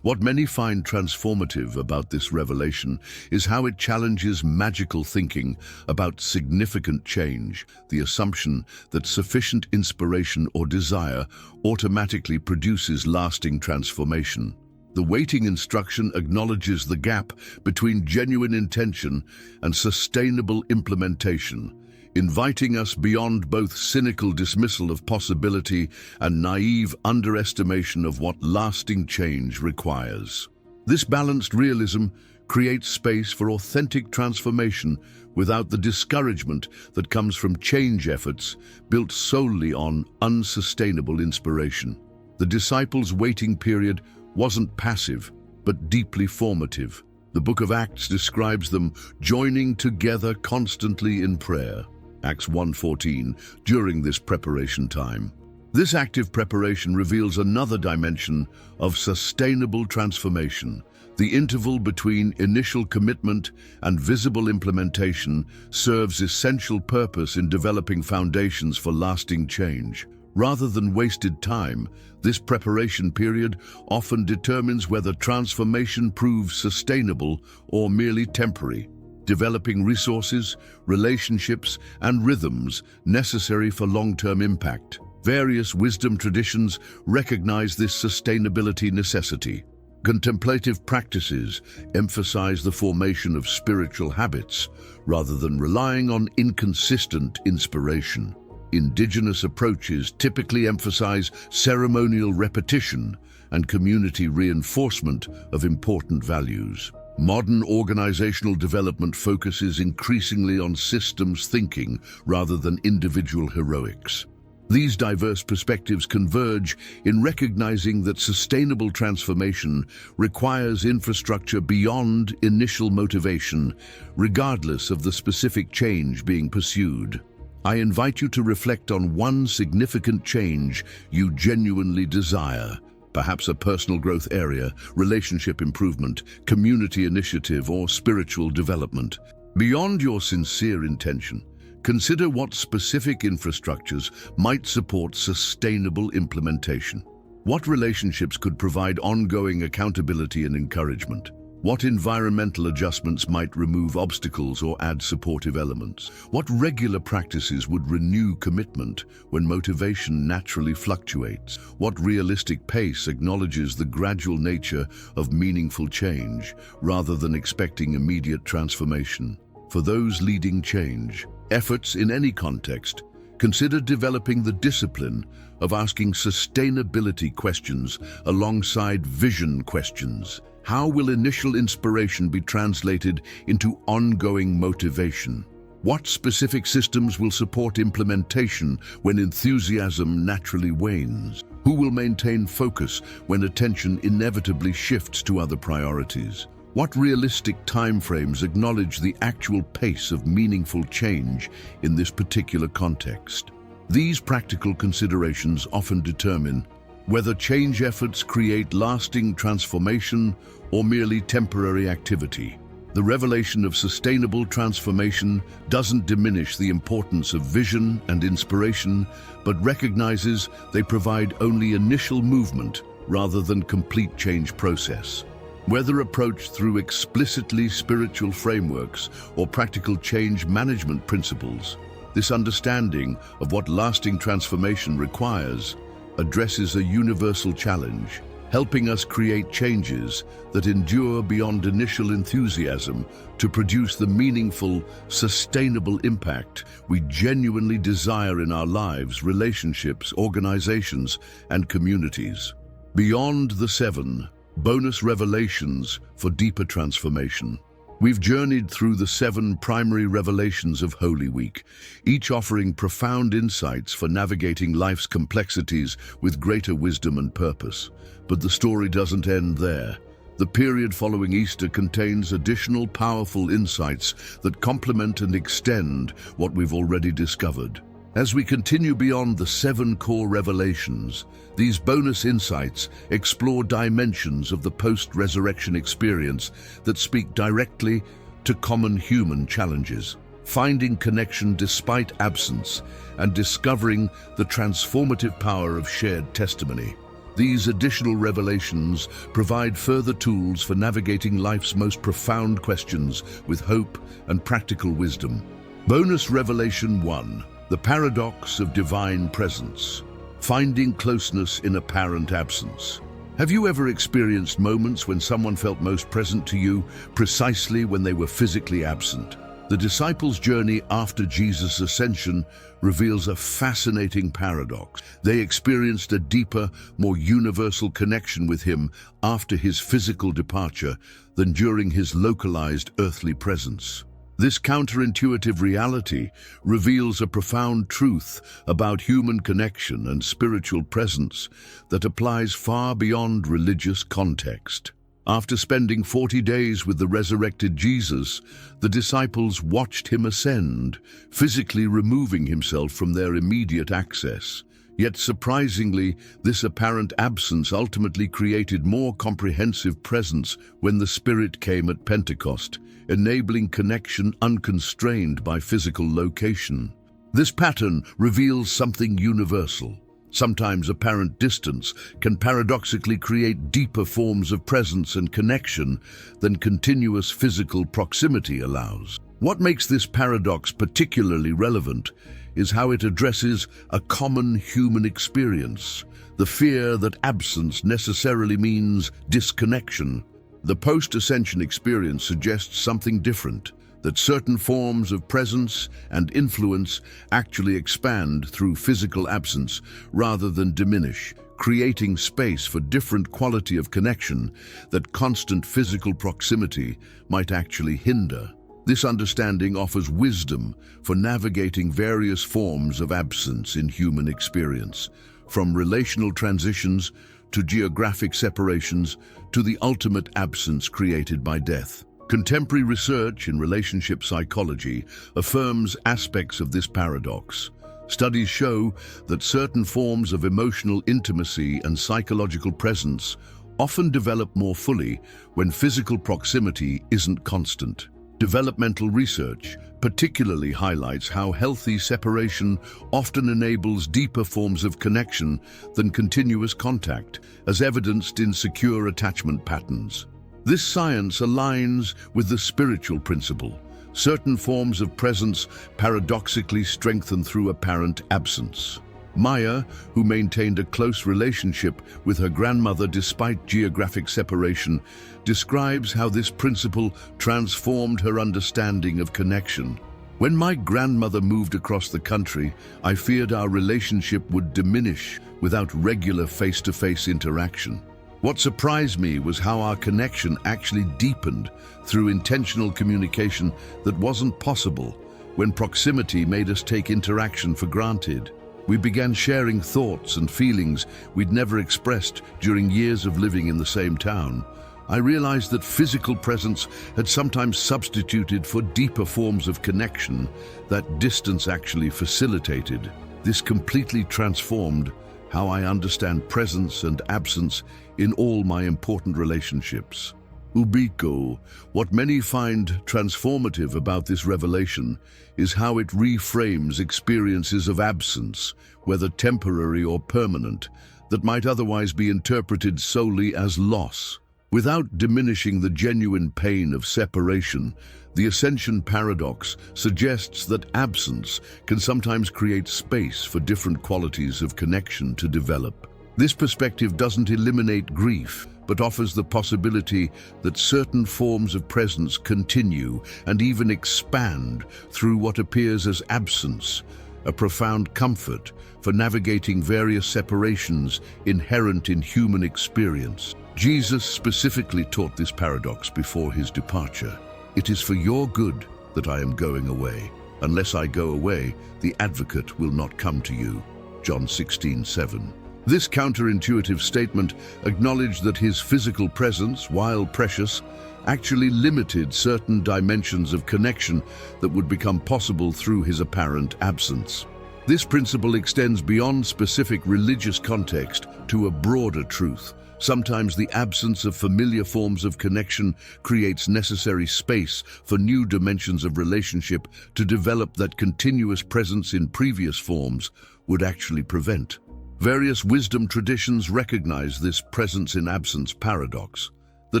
What many find transformative about this revelation is how it challenges magical thinking about significant change, the assumption that sufficient inspiration or desire automatically produces lasting transformation. The waiting instruction acknowledges the gap between genuine intention and sustainable implementation, inviting us beyond both cynical dismissal of possibility and naive underestimation of what lasting change requires. This balanced realism creates space for authentic transformation without the discouragement that comes from change efforts built solely on unsustainable inspiration. The disciples' waiting period wasn't passive, but deeply formative. The Book of Acts describes them joining together constantly in prayer. Acts 1:14, during this preparation time. This active preparation reveals another dimension of sustainable transformation. The interval between initial commitment and visible implementation serves essential purpose in developing foundations for lasting change. Rather than wasted time, this preparation period often determines whether transformation proves sustainable or merely temporary, developing resources, relationships, and rhythms necessary for long-term impact. Various wisdom traditions recognize this sustainability necessity. Contemplative practices emphasize the formation of spiritual habits rather than relying on inconsistent inspiration. Indigenous approaches typically emphasize ceremonial repetition and community reinforcement of important values. Modern organizational development focuses increasingly on systems thinking rather than individual heroics. These diverse perspectives converge in recognizing that sustainable transformation requires infrastructure beyond initial motivation, regardless of the specific change being pursued. I invite you to reflect on one significant change you genuinely desire, perhaps a personal growth area, relationship improvement, community initiative, or spiritual development. Beyond your sincere intention, consider what specific infrastructures might support sustainable implementation. What relationships could provide ongoing accountability and encouragement? What environmental adjustments might remove obstacles or add supportive elements? What regular practices would renew commitment when motivation naturally fluctuates? What realistic pace acknowledges the gradual nature of meaningful change rather than expecting immediate transformation? For those leading change efforts in any context, consider developing the discipline of asking sustainability questions alongside vision questions. How will initial inspiration be translated into ongoing motivation? What specific systems will support implementation when enthusiasm naturally wanes? Who will maintain focus when attention inevitably shifts to other priorities? What realistic timeframes acknowledge the actual pace of meaningful change in this particular context? These practical considerations often determine whether change efforts create lasting transformation or merely temporary activity. The revelation of sustainable transformation doesn't diminish the importance of vision and inspiration, but recognizes they provide only initial movement rather than complete change process. Whether approached through explicitly spiritual frameworks or practical change management principles, this understanding of what lasting transformation requires addresses a universal challenge, helping us create changes that endure beyond initial enthusiasm to produce the meaningful, sustainable impact we genuinely desire in our lives, relationships, organizations, and communities. Beyond the 7 bonus revelations for deeper transformation. We've journeyed through the 7 primary revelations of Holy Week, each offering profound insights for navigating life's complexities with greater wisdom and purpose. But the story doesn't end there. The period following Easter contains additional powerful insights that complement and extend what we've already discovered. As we continue beyond the 7 core revelations, these bonus insights explore dimensions of the post-resurrection experience that speak directly to common human challenges, finding connection despite absence and discovering the transformative power of shared testimony. These additional revelations provide further tools for navigating life's most profound questions with hope and practical wisdom. Bonus Revelation 1. The Paradox of Divine Presence. Finding closeness in apparent absence. Have you ever experienced moments when someone felt most present to you precisely when they were physically absent? The disciples' journey after Jesus' ascension reveals a fascinating paradox. They experienced a deeper, more universal connection with him after his physical departure than during his localized earthly presence. This counterintuitive reality reveals a profound truth about human connection and spiritual presence that applies far beyond religious context. After spending 40 days with the resurrected Jesus, the disciples watched him ascend, physically removing himself from their immediate access. Yet surprisingly, this apparent absence ultimately created more comprehensive presence when the Spirit came at Pentecost, enabling connection unconstrained by physical location. This pattern reveals something universal. Sometimes apparent distance can paradoxically create deeper forms of presence and connection than continuous physical proximity allows. What makes this paradox particularly relevant is how it addresses a common human experience, the fear that absence necessarily means disconnection. The post-ascension experience suggests something different, that certain forms of presence and influence actually expand through physical absence rather than diminish, creating space for different quality of connection that constant physical proximity might actually hinder. This understanding offers wisdom for navigating various forms of absence in human experience, from relational transitions to geographic separations to the ultimate absence created by death. Contemporary research in relationship psychology affirms aspects of this paradox. Studies show that certain forms of emotional intimacy and psychological presence often develop more fully when physical proximity isn't constant. Developmental research particularly highlights how healthy separation often enables deeper forms of connection than continuous contact, as evidenced in secure attachment patterns. This science aligns with the spiritual principle. Certain forms of presence paradoxically strengthen through apparent absence. Maya, who maintained a close relationship with her grandmother despite geographic separation, describes how this principle transformed her understanding of connection. When my grandmother moved across the country, I feared our relationship would diminish without regular face-to-face interaction. What surprised me was how our connection actually deepened through intentional communication that wasn't possible when proximity made us take interaction for granted. We began sharing thoughts and feelings we'd never expressed during years of living in the same town. I realized that physical presence had sometimes substituted for deeper forms of connection that distance actually facilitated. This completely transformed how I understand presence and absence in all my important relationships. Ubiko, what many find transformative about this revelation is how it reframes experiences of absence, whether temporary or permanent, that might otherwise be interpreted solely as loss. Without diminishing the genuine pain of separation, the ascension paradox suggests that absence can sometimes create space for different qualities of connection to develop. This perspective doesn't eliminate grief, but offers the possibility that certain forms of presence continue and even expand through what appears as absence, a profound comfort for navigating various separations inherent in human experience. Jesus specifically taught this paradox before his departure. It is for your good that I am going away. Unless I go away, the advocate will not come to you. John 16:7. This counterintuitive statement acknowledged that his physical presence, while precious, actually limited certain dimensions of connection that would become possible through his apparent absence. This principle extends beyond specific religious context to a broader truth. Sometimes the absence of familiar forms of connection creates necessary space for new dimensions of relationship to develop that continuous presence in previous forms would actually prevent. Various wisdom traditions recognize this presence in absence paradox. The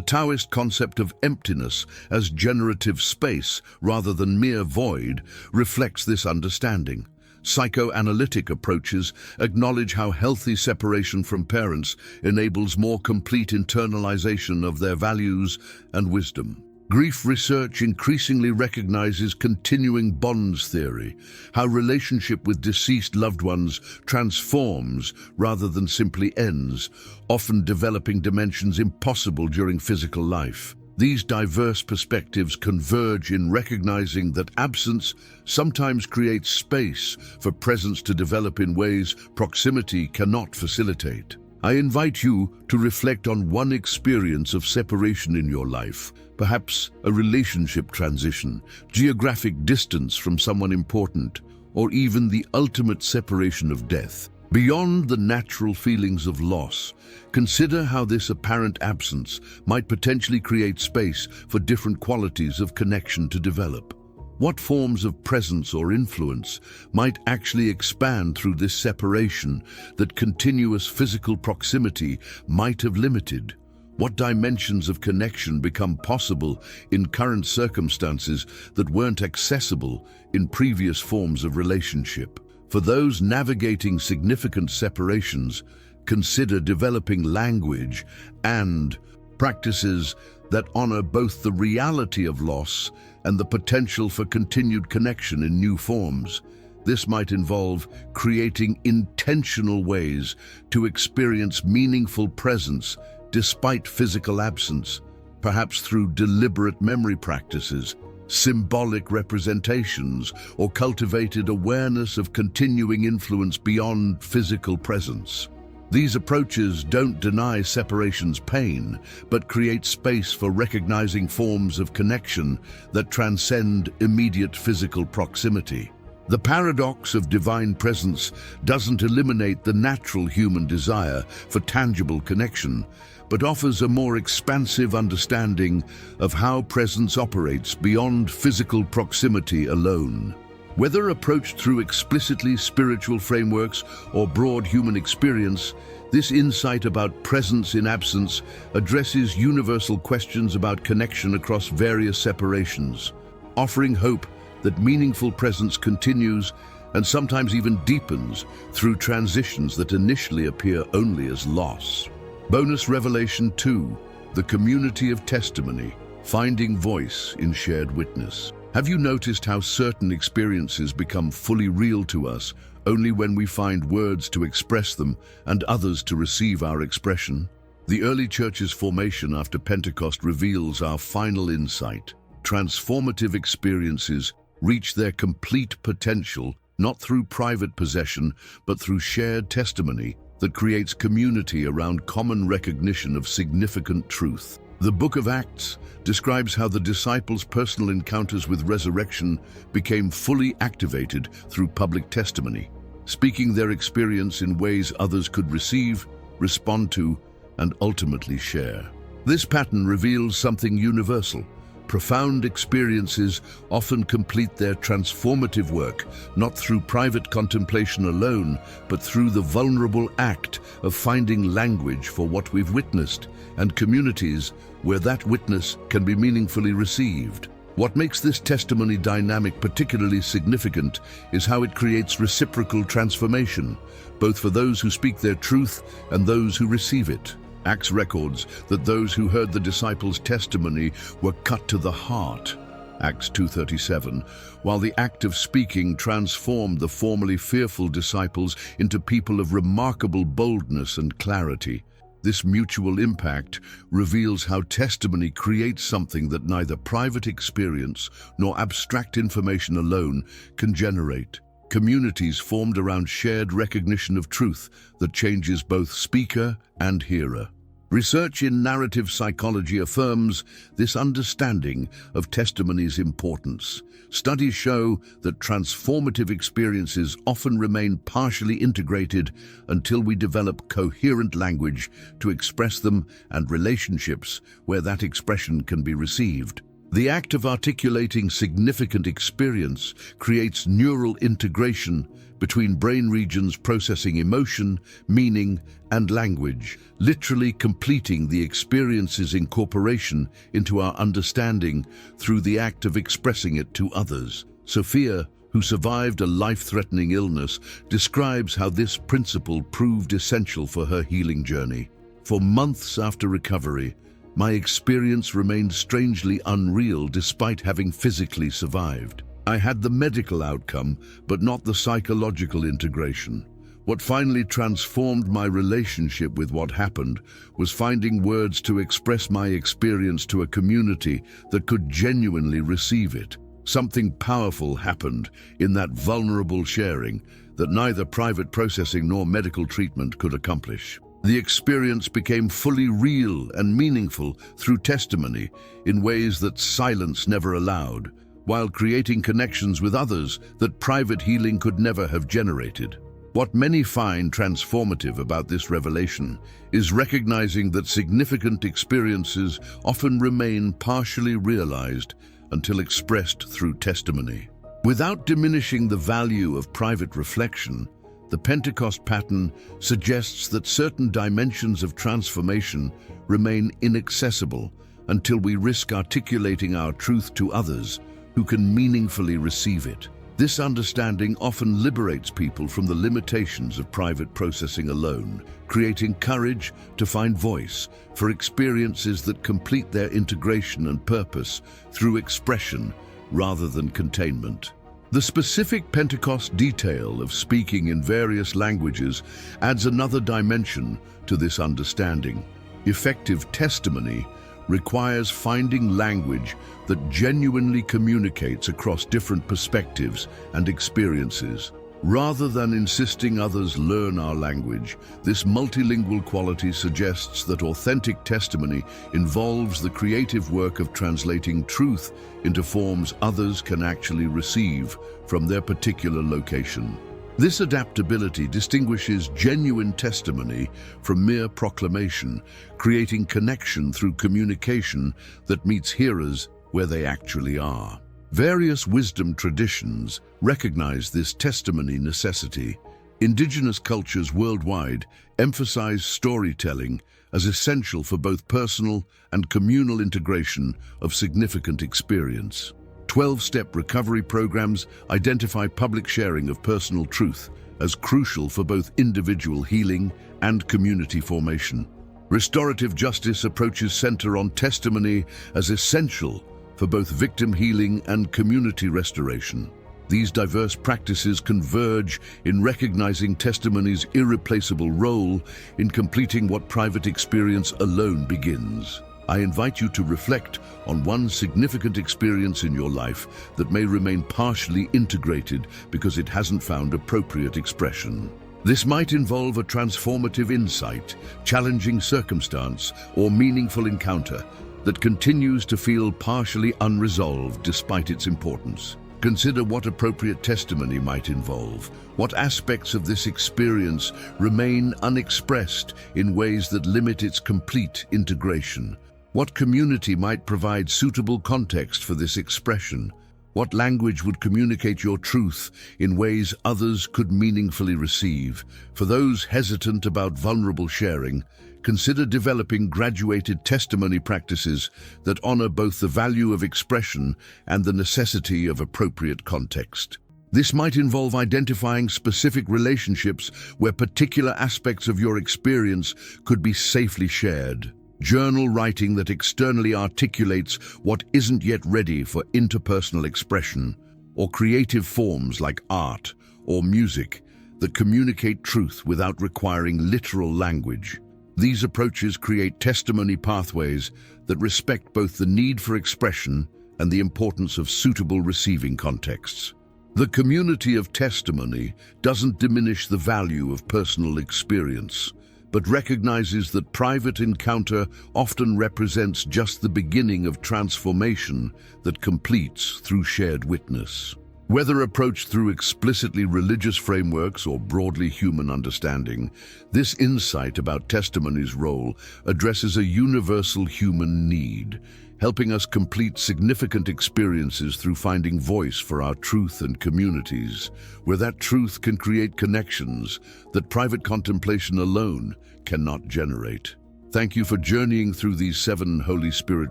Taoist concept of emptiness as generative space rather than mere void reflects this understanding. Psychoanalytic approaches acknowledge how healthy separation from parents enables more complete internalization of their values and wisdom. Grief research increasingly recognizes continuing bonds theory, how relationship with deceased loved ones transforms rather than simply ends, often developing dimensions impossible during physical life. These diverse perspectives converge in recognizing that absence sometimes creates space for presence to develop in ways proximity cannot facilitate. I invite you to reflect on one experience of separation in your life, perhaps a relationship transition, geographic distance from someone important, or even the ultimate separation of death. Beyond the natural feelings of loss, consider how this apparent absence might potentially create space for different qualities of connection to develop. What forms of presence or influence might actually expand through this separation that continuous physical proximity might have limited? What dimensions of connection become possible in current circumstances that weren't accessible in previous forms of relationship? For those navigating significant separations, consider developing language and practices that honor both the reality of loss and the potential for continued connection in new forms. This might involve creating intentional ways to experience meaningful presence despite physical absence, perhaps through deliberate memory practices, symbolic representations, or cultivated awareness of continuing influence beyond physical presence. These approaches don't deny separation's pain, but create space for recognizing forms of connection that transcend immediate physical proximity. The paradox of divine presence doesn't eliminate the natural human desire for tangible connection, but offers a more expansive understanding of how presence operates beyond physical proximity alone. Whether approached through explicitly spiritual frameworks or broad human experience, this insight about presence in absence addresses universal questions about connection across various separations, offering hope that meaningful presence continues and sometimes even deepens through transitions that initially appear only as loss. Bonus Revelation 2, the community of testimony, finding voice in shared witness. Have you noticed how certain experiences become fully real to us only when we find words to express them and others to receive our expression? The early church's formation after Pentecost reveals our final insight. Transformative experiences reach their complete potential not through private possession, but through shared testimony that creates community around common recognition of significant truth. The Book of Acts describes how the disciples' personal encounters with resurrection became fully activated through public testimony, speaking their experience in ways others could receive, respond to, and ultimately share. This pattern reveals something universal. Profound experiences often complete their transformative work not through private contemplation alone, but through the vulnerable act of finding language for what we've witnessed and communities where that witness can be meaningfully received. What makes this testimony dynamic particularly significant is how it creates reciprocal transformation, both for those who speak their truth and those who receive it. Acts records that those who heard the disciples' testimony were cut to the heart, Acts 2:37, while the act of speaking transformed the formerly fearful disciples into people of remarkable boldness and clarity. This mutual impact reveals how testimony creates something that neither private experience nor abstract information alone can generate: communities formed around shared recognition of truth that changes both speaker and hearer. Research in narrative psychology affirms this understanding of testimony's importance. Studies show that transformative experiences often remain partially integrated until we develop coherent language to express them and relationships where that expression can be received. The act of articulating significant experience creates neural integration between brain regions processing emotion, meaning, and language, literally completing the experience's incorporation into our understanding through the act of expressing it to others. Sophia, who survived a life-threatening illness, describes how this principle proved essential for her healing journey. For months after recovery, my experience remained strangely unreal despite having physically survived. I had the medical outcome, but not the psychological integration. What finally transformed my relationship with what happened was finding words to express my experience to a community that could genuinely receive it. Something powerful happened in that vulnerable sharing that neither private processing nor medical treatment could accomplish. The experience became fully real and meaningful through testimony in ways that silence never allowed, while creating connections with others that private healing could never have generated. What many find transformative about this revelation is recognizing that significant experiences often remain partially realized until expressed through testimony. Without diminishing the value of private reflection, the Pentecost pattern suggests that certain dimensions of transformation remain inaccessible until we risk articulating our truth to others who can meaningfully receive it. This understanding often liberates people from the limitations of private processing alone, creating courage to find voice for experiences that complete their integration and purpose through expression rather than containment. The specific Pentecost detail of speaking in various languages adds another dimension to this understanding. Effective testimony requires finding language that genuinely communicates across different perspectives and experiences. Rather than insisting others learn our language, this multilingual quality suggests that authentic testimony involves the creative work of translating truth into forms others can actually receive from their particular location. This adaptability distinguishes genuine testimony from mere proclamation, creating connection through communication that meets hearers where they actually are. Various wisdom traditions recognize this testimony necessity. Indigenous cultures worldwide emphasize storytelling as essential for both personal and communal integration of significant experience. 12-step recovery programs identify public sharing of personal truth as crucial for both individual healing and community formation. Restorative justice approaches center on testimony as essential for both victim healing and community restoration. These diverse practices converge in recognizing testimony's irreplaceable role in completing what private experience alone begins. I invite you to reflect on one significant experience in your life that may remain partially integrated because it hasn't found appropriate expression. This might involve a transformative insight, challenging circumstance, or meaningful encounter that continues to feel partially unresolved despite its importance. Consider what appropriate testimony might involve. What aspects of this experience remain unexpressed in ways that limit its complete integration? What community might provide suitable context for this expression? What language would communicate your truth in ways others could meaningfully receive? For those hesitant about vulnerable sharing, consider developing graduated testimony practices that honor both the value of expression and the necessity of appropriate context. This might involve identifying specific relationships where particular aspects of your experience could be safely shared. Journal writing that externally articulates what isn't yet ready for interpersonal expression, or creative forms like art or music that communicate truth without requiring literal language. These approaches create testimony pathways that respect both the need for expression and the importance of suitable receiving contexts. The community of testimony doesn't diminish the value of personal experience, but recognizes that private encounter often represents just the beginning of transformation that completes through shared witness. Whether approached through explicitly religious frameworks or broadly human understanding, this insight about testimony's role addresses a universal human need, helping us complete significant experiences through finding voice for our truth and communities, where that truth can create connections that private contemplation alone cannot generate. Thank you for journeying through these 7 Holy Spirit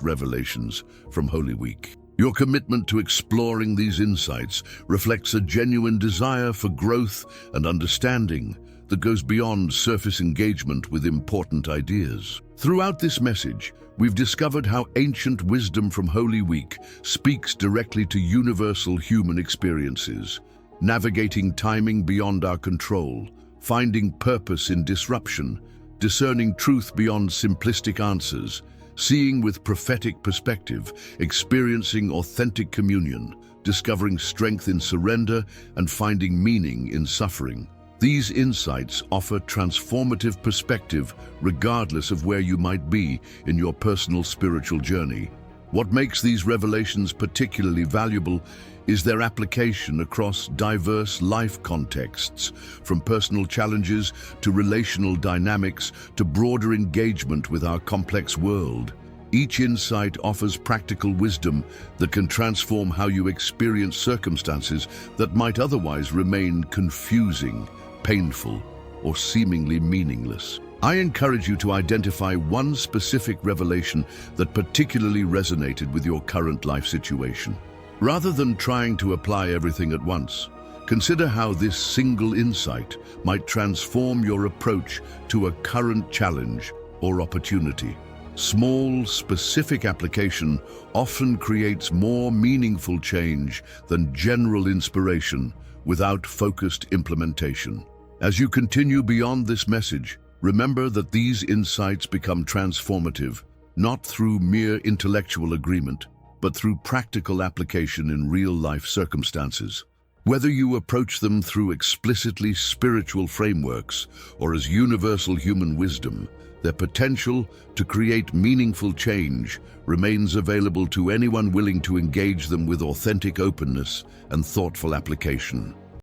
revelations from Holy Week. Your commitment to exploring these insights reflects a genuine desire for growth and understanding that goes beyond surface engagement with important ideas. Throughout this message, we've discovered how ancient wisdom from Holy Week speaks directly to universal human experiences, navigating timing beyond our control, finding purpose in disruption, discerning truth beyond simplistic answers, seeing with prophetic perspective, experiencing authentic communion, discovering strength in surrender, and finding meaning in suffering. These insights offer transformative perspective regardless of where you might be in your personal spiritual journey. What makes these revelations particularly valuable is their application across diverse life contexts, from personal challenges to relational dynamics to broader engagement with our complex world. Each insight offers practical wisdom that can transform how you experience circumstances that might otherwise remain confusing, painful, or seemingly meaningless. I encourage you to identify one specific revelation that particularly resonated with your current life situation. Rather than trying to apply everything at once, consider how this single insight might transform your approach to a current challenge or opportunity. Small, specific application often creates more meaningful change than general inspiration without focused implementation. As you continue beyond this message, remember that these insights become transformative, not through mere intellectual agreement, but through practical application in real-life circumstances. Whether you approach them through explicitly spiritual frameworks or as universal human wisdom, their potential to create meaningful change remains available to anyone willing to engage them with authentic openness and thoughtful application.